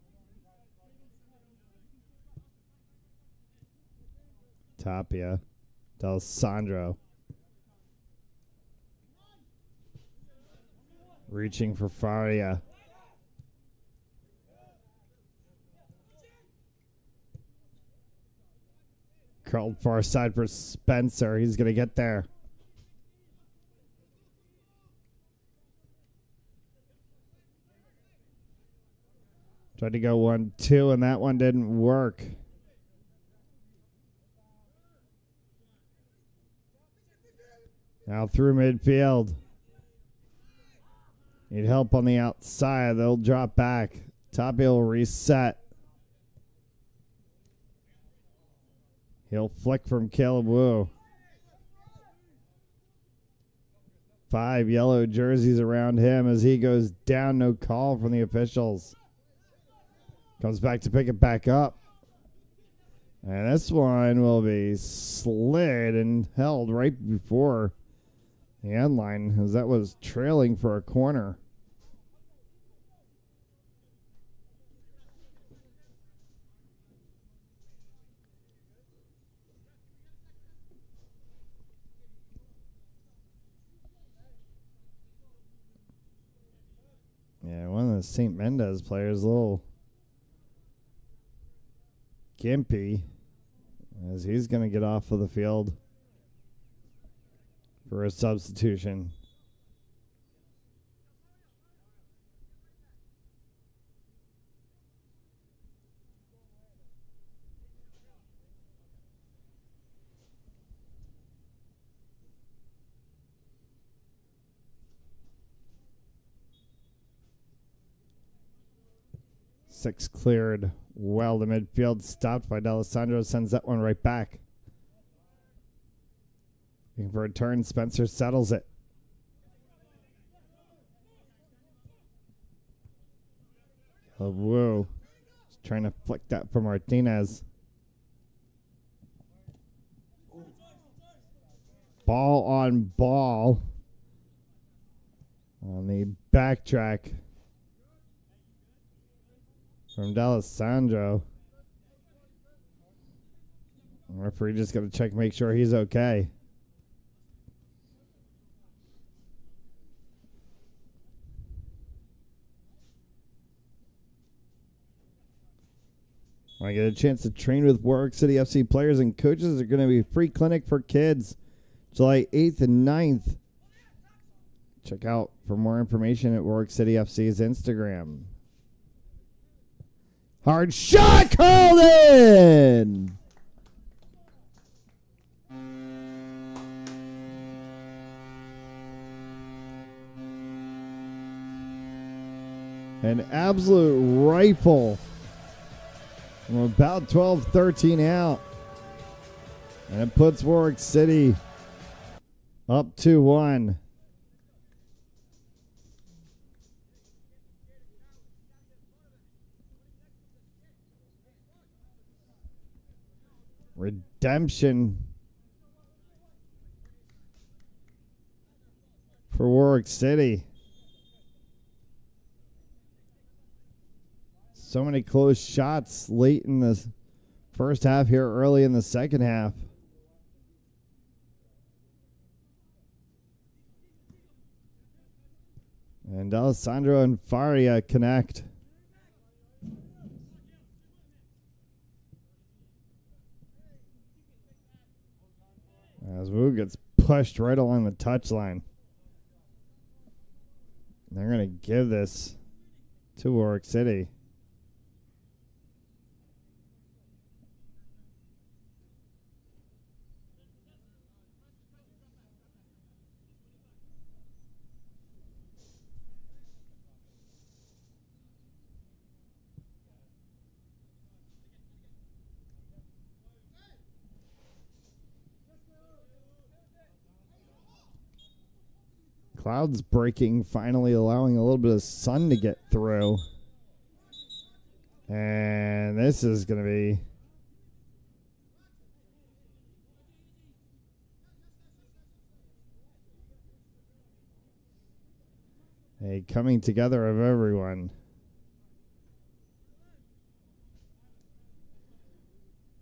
Tapia. D'Alessandro. Reaching for Faria. Curled far side for Spencer. He's going to get there. Tried to go 1-2, and that one didn't work. Now through midfield. Need help on the outside. They'll drop back. Tapia will reset. He'll flick from Caleb Wu. 5 yellow jerseys around him as he goes down. No call from the officials. Comes back to pick it back up. And this one will be slid and held right before the end line as that was trailing for a corner. Yeah, one of the St. Mendez players, a little gimpy, as he's going to get off of the field for a substitution. Six cleared well to midfield, stopped by D'Alessandro, sends that one right back. Looking for a turn, Spencer settles it. Oh, whoa. Just trying to flick that for Martinez. Ball on ball on the backtrack from D'Alessandro. Referee just got to check, make sure he's okay. When I get a chance to train with Warwick City FC players and coaches, there's going to be a free clinic for kids July 8th and 9th. Check out for more information at Warwick City FC's Instagram. Hard shot called in! An absolute rifle from about 12-13 out. And it puts Warwick City up 2-1. Redemption for Warwick City. So many close shots late in the first half here, early in the second half. And Alessandro and Faria connect. As Wu gets pushed right along the touchline. They're going to give this to Warwick City. Clouds breaking, finally allowing a little bit of sun to get through. And this is going to be a coming together of everyone.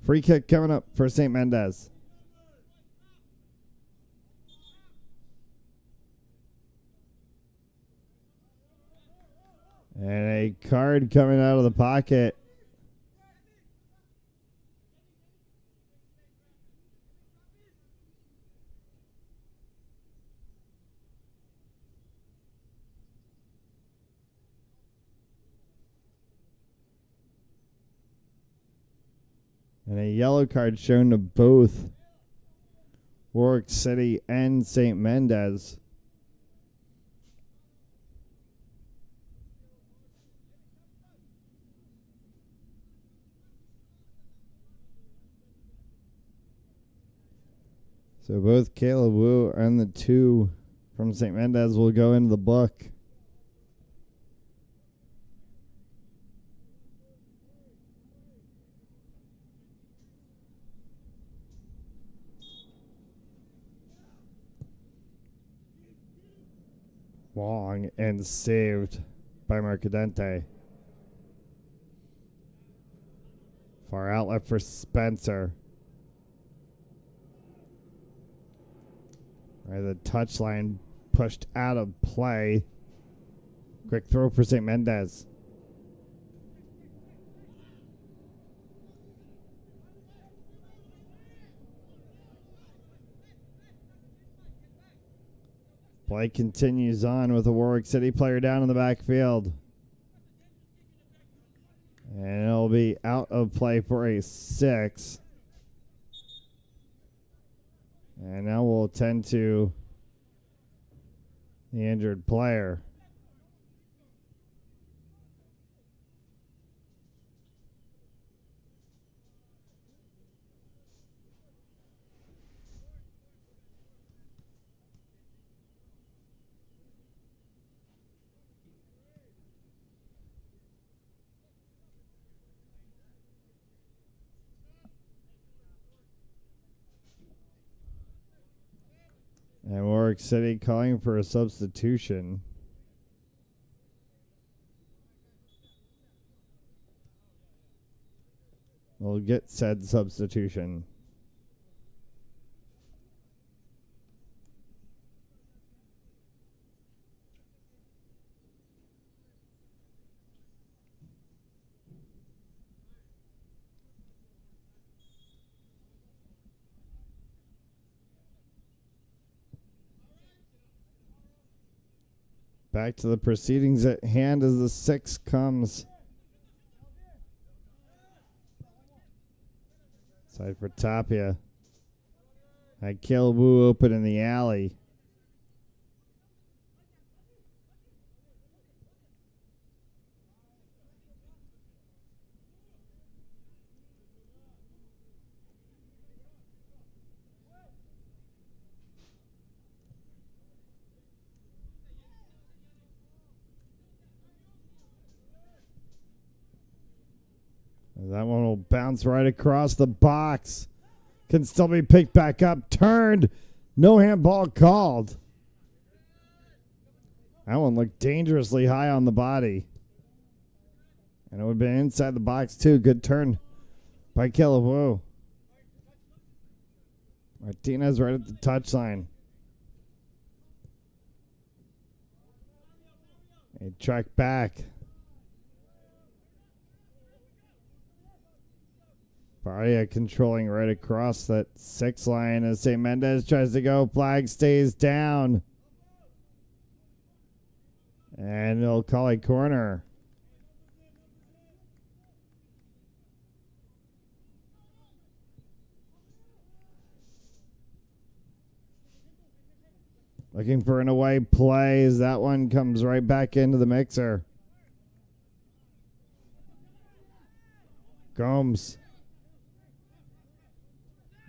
Free kick coming up for St. Mendez. And a card coming out of the pocket. And a yellow card shown to both Warwick City and St. Mendez. So both Caleb Wu and the two from St. Mendez will go into the book. Long and saved by Mercadente. Far outlet for Spencer. Right, the touchline pushed out of play. Quick throw for St. Mendez. Play continues on with a Warwick City player down in the backfield. And it'll be out of play for a 6. And now we'll attend to the injured player. And Warwick City calling for a substitution. We'll get said substitution. Back to the proceedings at hand as the 6 comes. Side for Tapia. Had Kilboo open in the alley. That one will bounce right across the box. Can still be picked back up. Turned. No handball called. That one looked dangerously high on the body. And it would have been inside the box too. Good turn by Killawoo. Martinez right at the touchline. A track back. Bardia controlling right across that 6 line as St. Mendez tries to go. Flag stays down. And they'll call a corner. Looking for an away play as that one comes right back into the mixer. Gomes.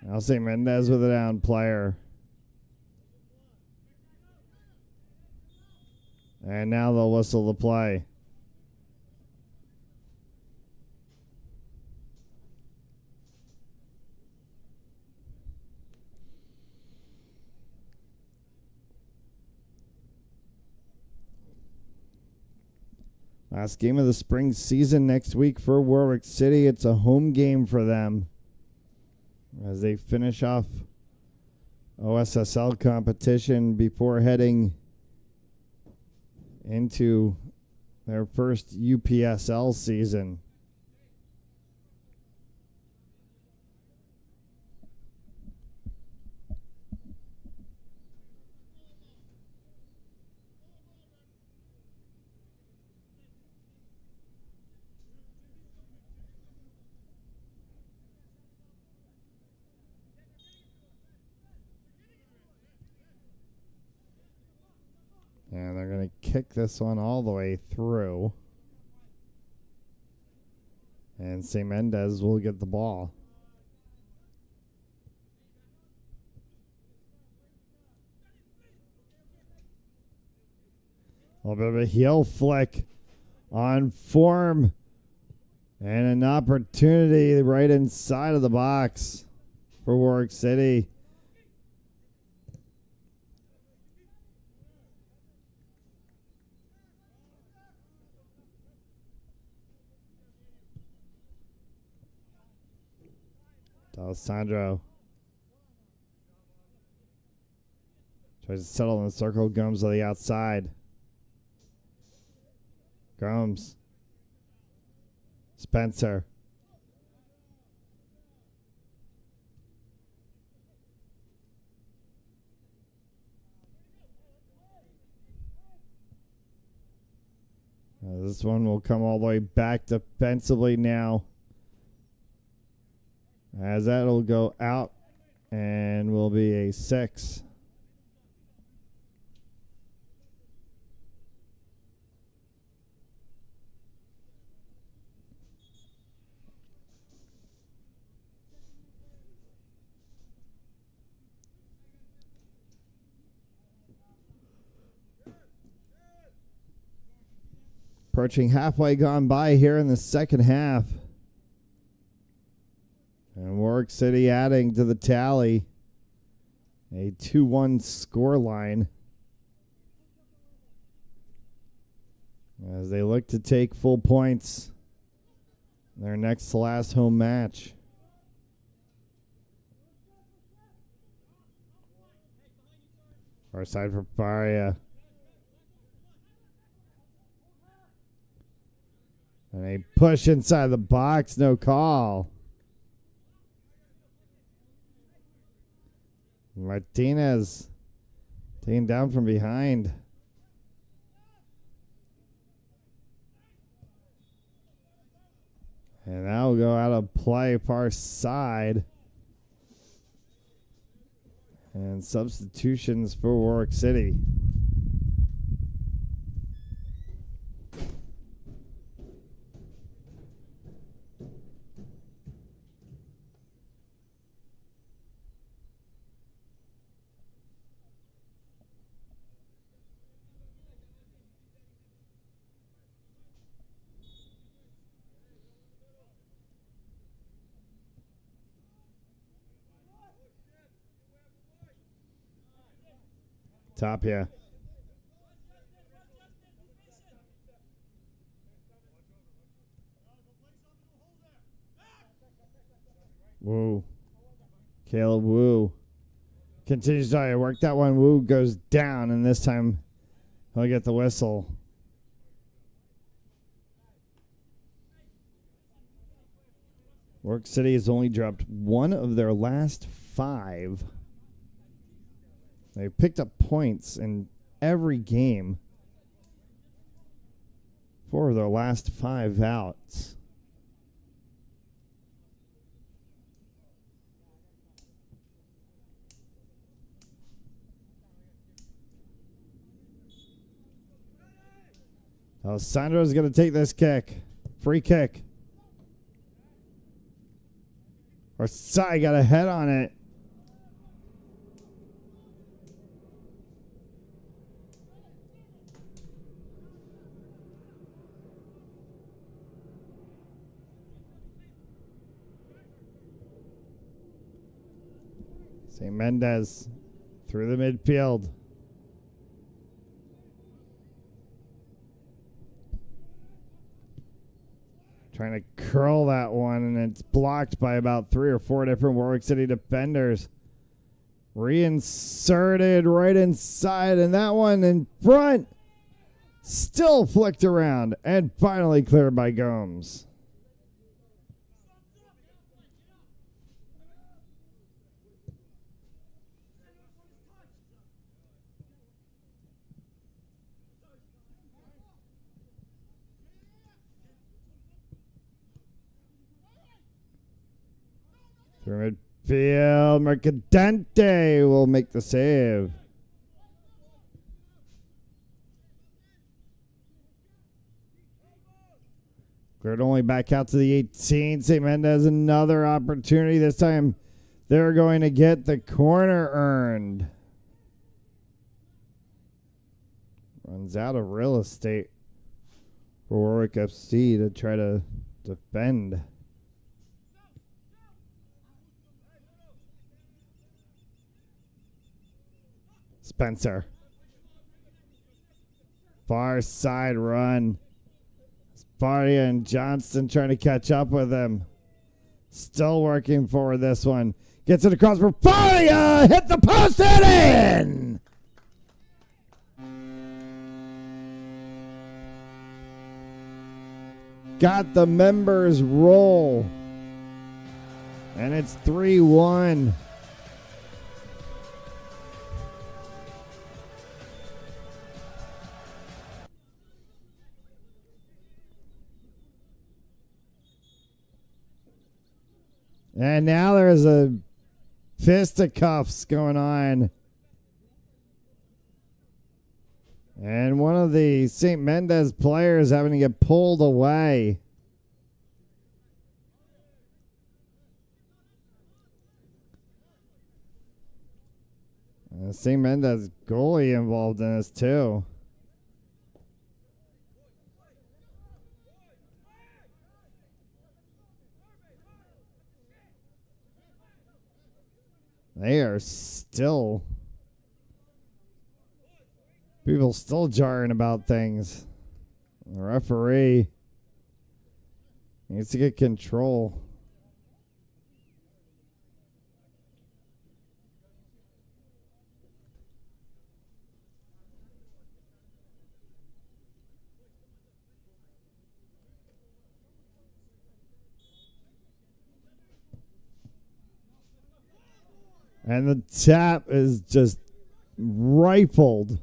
Now St. Mendez with a down player. And now they'll whistle the play. Last game of the spring season next week for Warwick City. It's a home game for them as they finish off OSSL competition before heading into their first UPSL season. And they're going to kick this one all the way through. And St. Mendez will get the ball. A little bit of a heel flick on form. And an opportunity right inside of the box for Warwick City. D'Alessandro tries to settle in the circle. Gomes on the outside. Gomes. Spencer. This one will come all the way back defensively now, as that'll go out and will be a 6. Approaching halfway gone by here in the second half. And Warwick City adding to the tally. A 2-1 score line. As they look to take full points in their next to last home match. Far side for Faria. And a push inside the box, no call. Martinez taken down from behind. And that will go out of play far side. And substitutions for Warwick City. Tapia. Woo. Caleb Wu continues to work that one. Wu goes down, and this time he'll get the whistle. Warwick City has only dropped one of their last 5. They picked up points in every game. 4 of their last 5 outs. Alessandro's going to take this kick. Free kick. Orsai got a head on it. St. Mendez through the midfield. Trying to curl that one, and it's blocked by about 3 or 4 different Warwick City defenders. Reinserted right inside, and that one in front. Still flicked around, and finally cleared by Gomes. Through midfield, Mercadante will make the save. Cleared only back out to the 18. St. Mendez another opportunity. This time they're going to get the corner earned. Runs out of real estate for Warwick FC to try to defend. Spencer. Far side run. Spartia and Johnston trying to catch up with him. Still working for this one. Gets it across for Faria. Hit the post and in. Got the members roll. And it's 3-1. And now there's a fisticuffs going on. And one of the St. Mendez players having to get pulled away. St. Mendez goalie involved in this too. They are still... People still jarring about things. The referee needs to get control. And the tap is just rifled.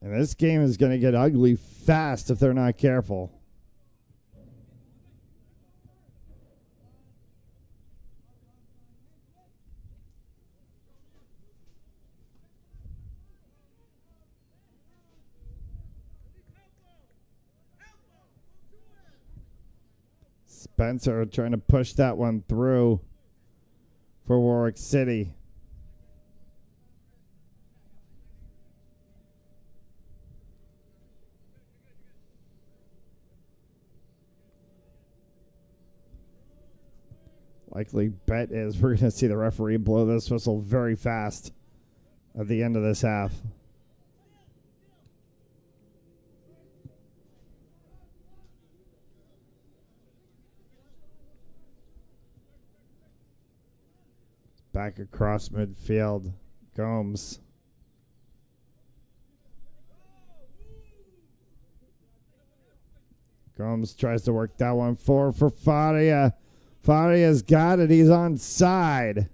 And this game is going to get ugly fast if they're not careful. Spencer trying to push that one through for Warwick City. Likely bet is we're going to see the referee blow this whistle very fast at the end of this half. Back across midfield. Gomes. Gomes tries to work that one forward for Faria. Faria's got it. He's on side.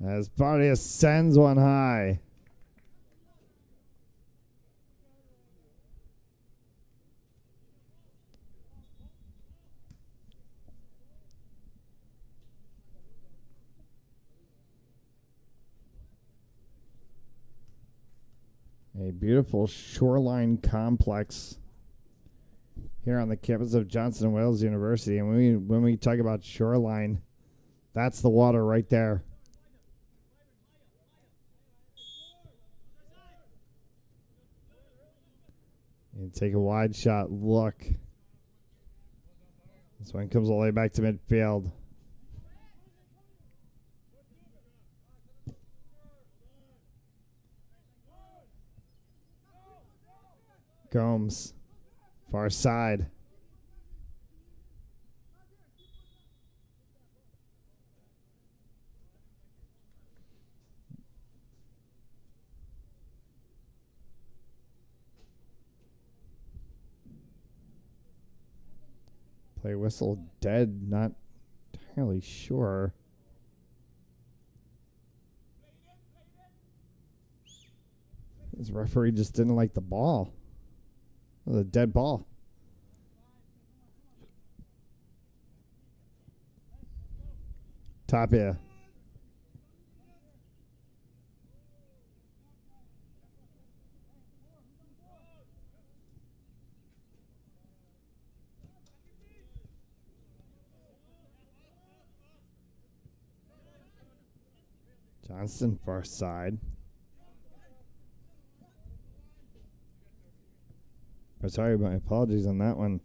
As Faria sends one high. A beautiful shoreline complex here on the campus of Johnson & Wales University. And when we talk about shoreline, that's the water right there. And take a wide shot look. This one comes all the way back to midfield. Gomes, far side. Play whistle dead, not entirely sure. This referee just didn't like the ball. It was a dead ball. Tapia. Johnston far side. Oh, sorry, my apologies on that one.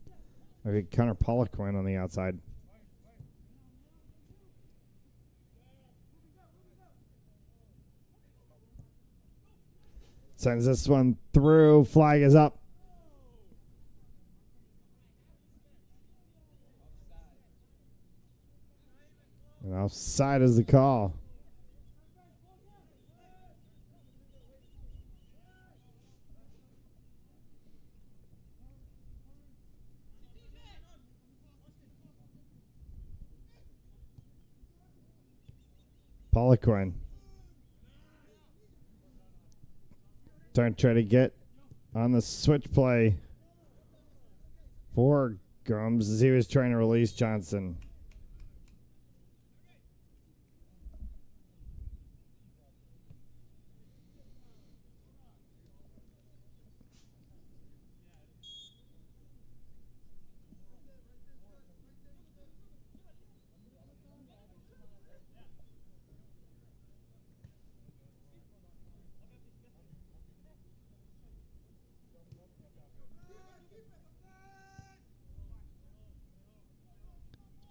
Okay, Connor Pollock went on the outside. Sends this one through. Flag is up. And offside is the call. Poliquin. Trying to try to get on the switch play for Gums as he was trying to release Johnson.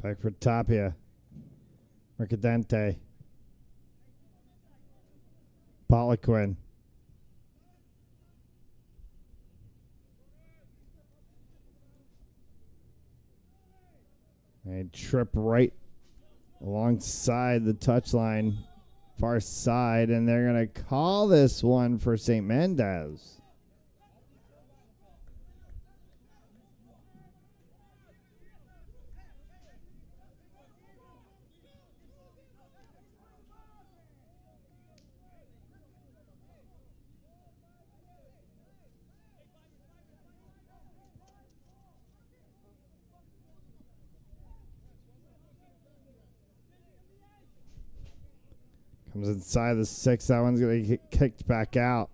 Back for Tapia. Mercadente. Poliquin. A trip right alongside the touchline, far side, and they're going to call this one for St. Mendez. Comes inside the 6. That one's going to get kicked back out.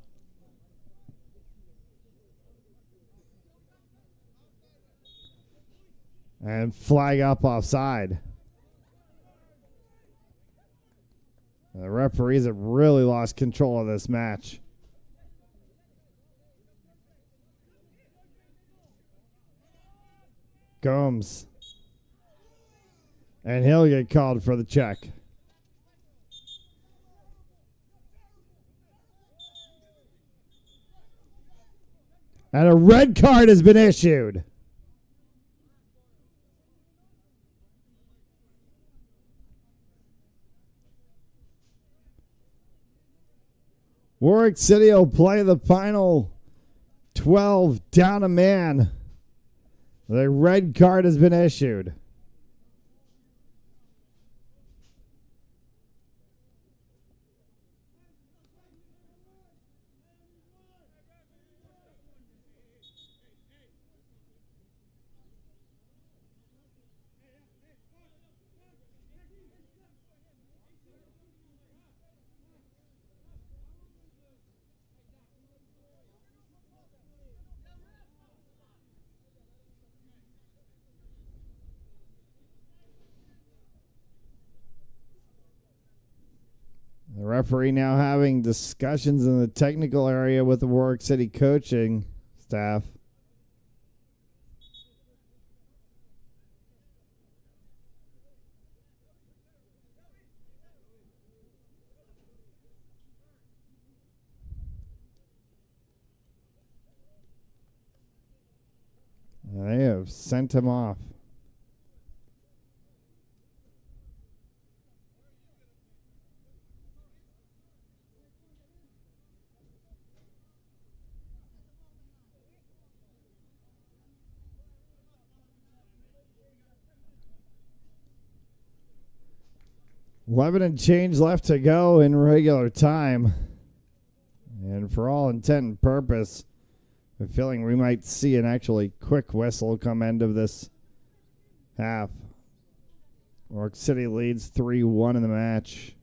And flag up offside. The referees have really lost control of this match. Gomes. And he'll get called for the check. And a red card has been issued. Warwick City will play the final 12 down a man. The red card has been issued. The referee now having discussions in the technical area with the Warwick City coaching staff. They have sent him off. Lebanon change left to go in regular time. And for all intent and purpose, I'm feeling we might see an actually quick whistle come end of this half. Warwick City leads 3-1 in the match.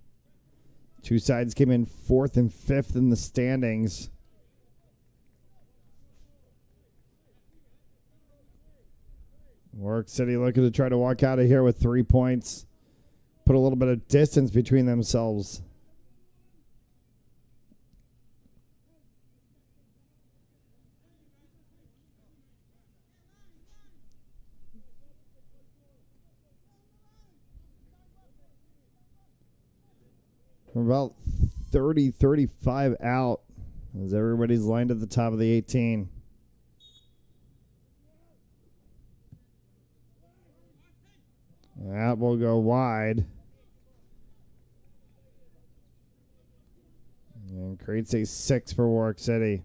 Two sides came in 4th and 5th in the standings. Warwick City looking to try to walk out of here with 3 points. Put a little bit of distance between themselves We're about 30, 35 out as everybody's lined at the top of the 18. That will go wide. And creates a 6 for Warwick City.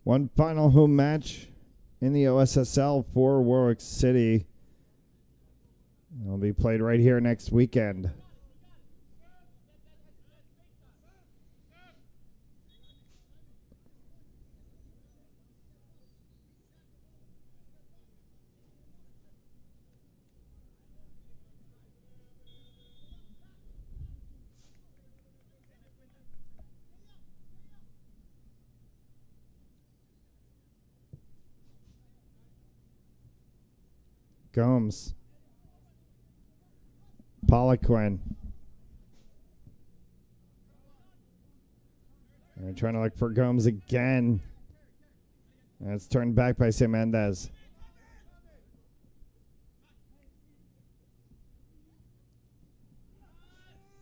One final home match in the OSSL for Warwick City. It'll be played right here next weekend. Gomes. Poliquin. They're trying to look for Gomes again. And it's turned back by Mendez.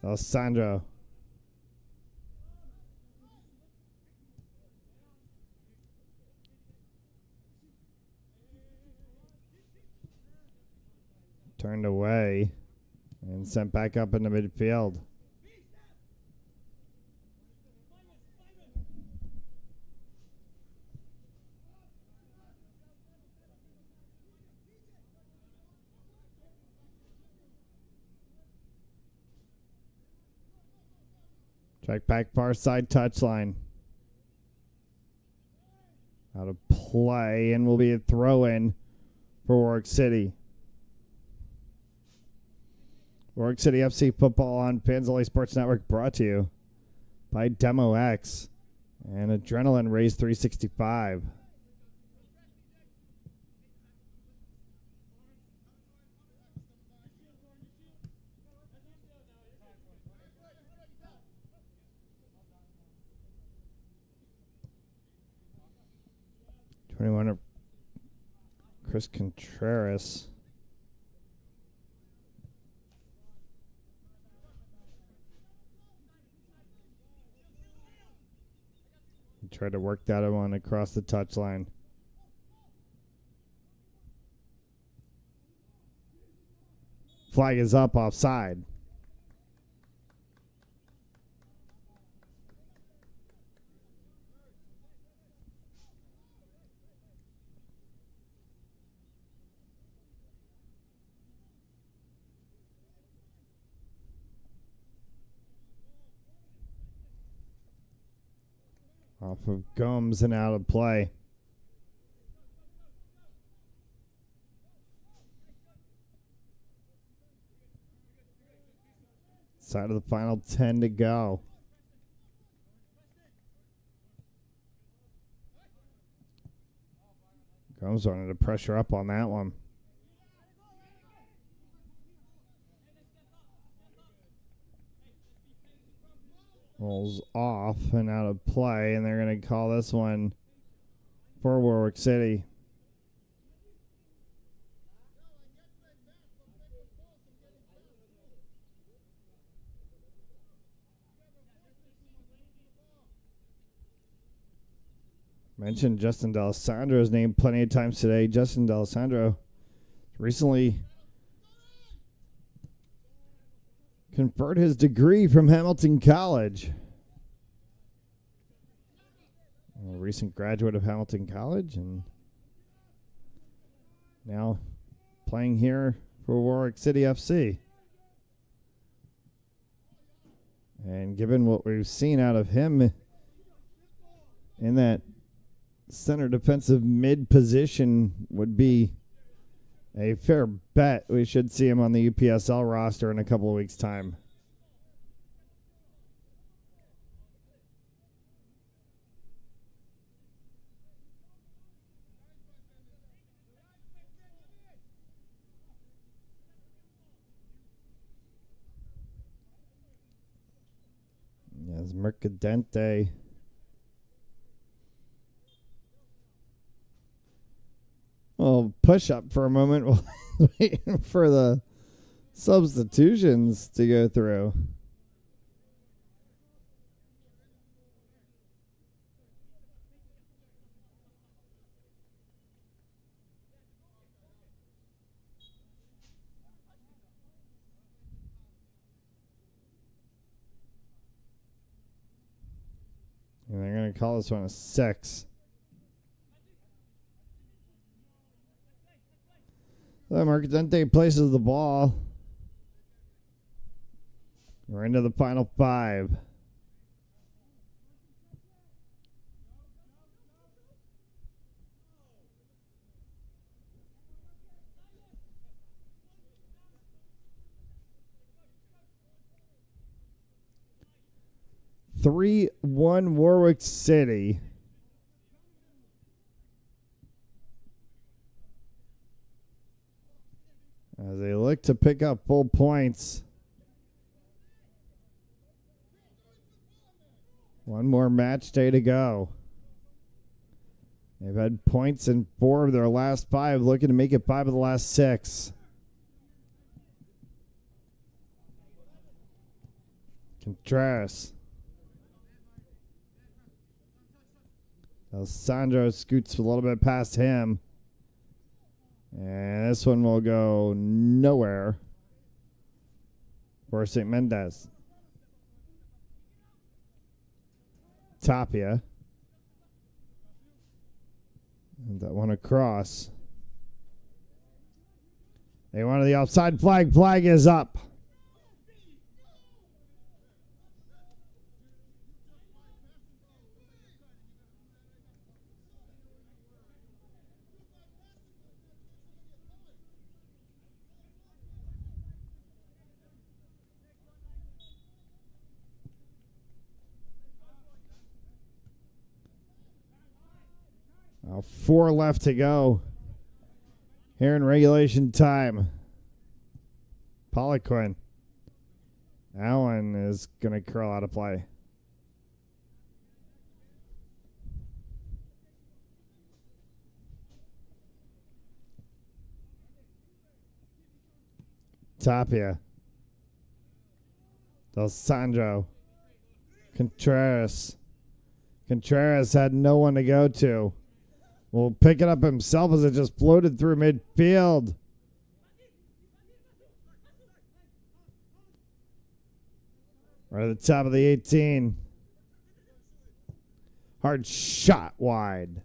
Alessandro. Turned away and sent back up into midfield. Check back far side touchline. Out of play and will be a throw in for Warwick City. Warwick City FC football on Fanzoli Sports Network, brought to you by Demo X and Adrenaline Raise 365. Chris Contreras. Tried to work that one across the touchline. Flag is up, offside. Off of Gomes and out of play. Side of the final 10 to go. Gomes wanted to pressure up on that one. Rolls off and out of play, and they're going to call this one for Warwick City. Mentioned Justin D'Alessandro's name plenty of times today. Justin D'Alessandro recently conferred his degree from Hamilton College. A recent graduate of Hamilton College and now playing here for Warwick City FC. And given what we've seen out of him in that center defensive mid position, would be a fair bet we should see him on the UPSL roster in a couple of weeks' time. Yes, Mercadente. Well, push up for a moment while waiting for the substitutions to go through. And they're going to call this one a 6. So Mercadante places the ball. We're into the final 5. Three, 1 Warwick City. As they look to pick up full points. One more match day to go. They've had points in 4 of their last 5, looking to make it 5 of the last 6. Contreras. Alessandro scoots a little bit past him. And this one will go nowhere for St. Mendez. Tapia. And that one across. They wanted the outside flag. Flag is up. Now 4 left to go here in regulation time. Poliquin. Allen is going to curl out of play. Tapia. Del Sandro. Contreras. Contreras had no one to go to. Will pick it up himself as it just floated through midfield. Right at the top of the 18. Hard shot wide.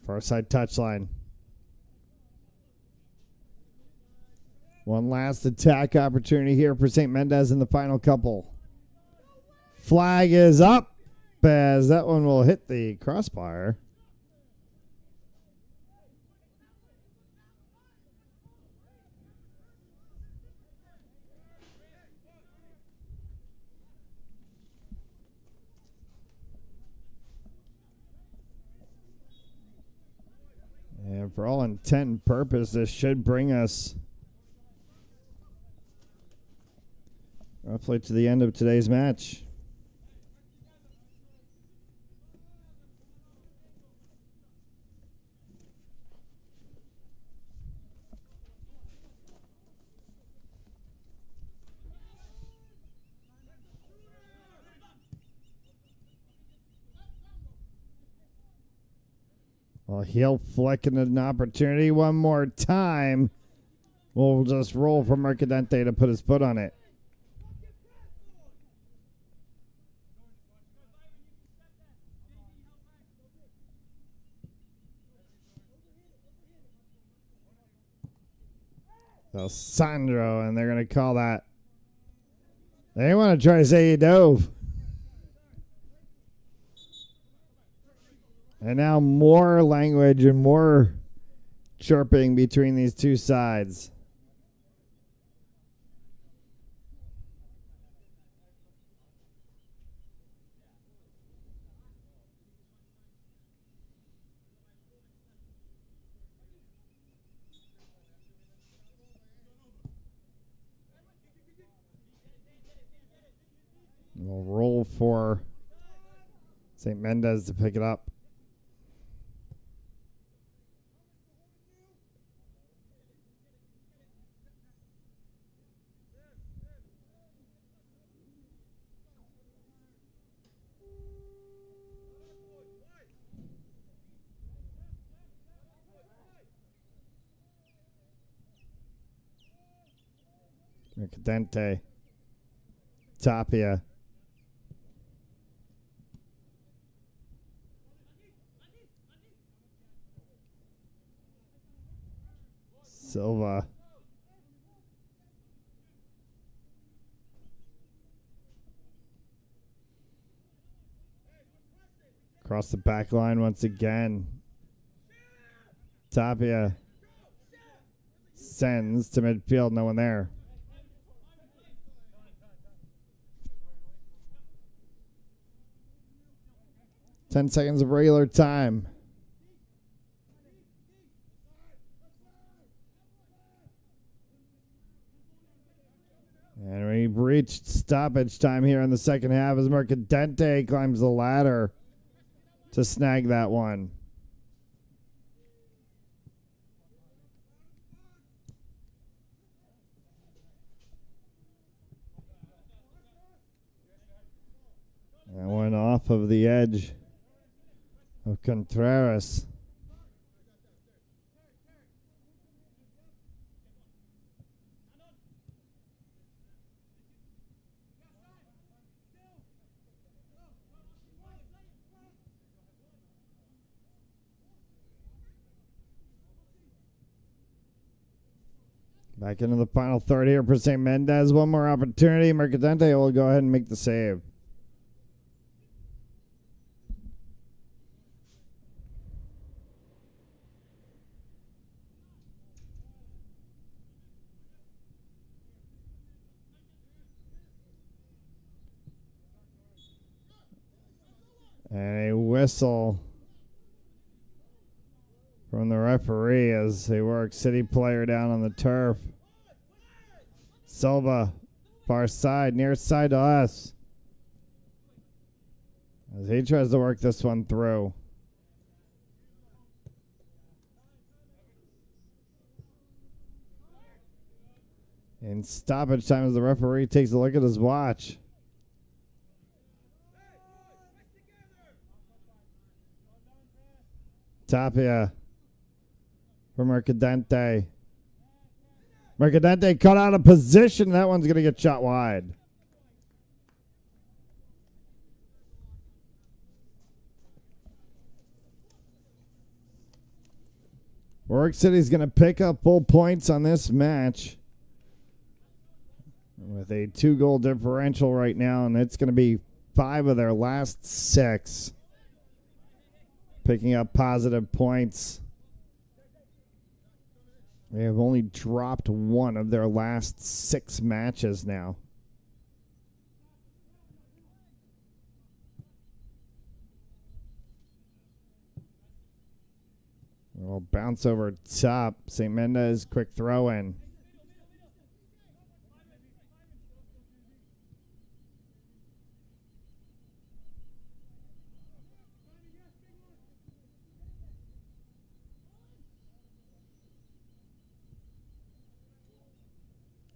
Far side touchline. One last attack opportunity here for St. Mendez in the final couple. Flag is up as that one will hit the crossbar. And for all intent and purpose, this should bring us roughly to the end of today's match. Well, heel flicking an opportunity one more time. We'll just roll for Mercadante to put his foot on it. So Sandro, and they're going to call that. They want to try to say he dove. And now more language and more chirping between these two sides. St. Mendez to pick it up. Mercadente. Tapia. Silva. Across the back line once again. Tapia sends to midfield. No one there. 10 seconds of regular time. And we've reached stoppage time here in the second half as Mercadente climbs the ladder to snag that one. That one off of the edge of Contreras. Back into the final third here for St. Mendez. One more opportunity. Mercadente will go ahead and make the save. And a whistle from the referee as they work City player down on the turf. Silva, far side, near side to us. As he tries to work this one through. In stoppage time as the referee takes a look at his watch. Tapia for Mercadente. Mercadente cut out of position. That one's going to get shot wide. Warwick City's going to pick up full points on this match with a 2-goal differential right now, and it's going to be 5 of their last 6. Picking up positive points. They have only dropped 1 of their last 6 matches now. We'll bounce over top. St. Mendez, quick throw in.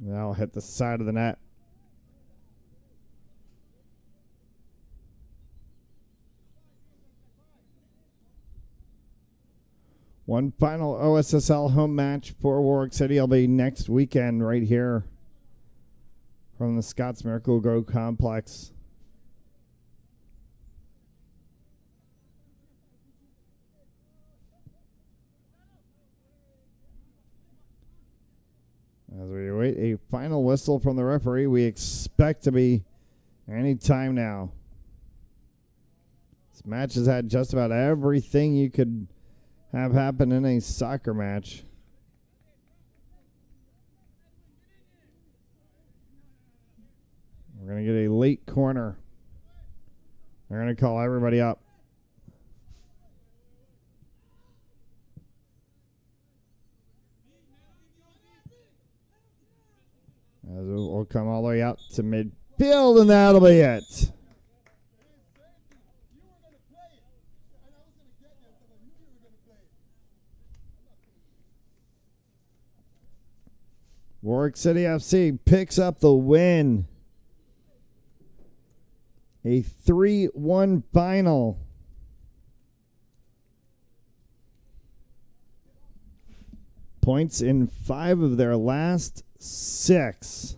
That'll hit the side of the net. One final OSSL home match for Warwick City will be next weekend right here from the Scots Miracle Grow Complex. As we await a final whistle from the referee, we expect to be any time now. This match has had just about everything you could have happen in a soccer match. We're going to get a late corner. They're going to call everybody up. As we'll come all the way out to midfield, and that'll be it. Warwick City FC picks up the win. A 3-1 final. Points in 5 of their last 6.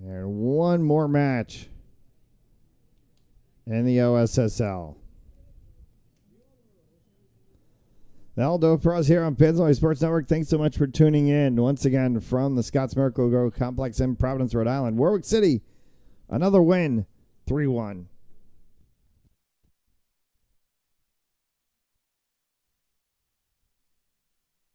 And one more match in the OSSL. That'll do it for us here on Pinsway Sports Network. Thanks so much for tuning in. Once again, from the Scotts Miracle Grow Complex in Providence, Rhode Island. Warwick City, another win, 3-1.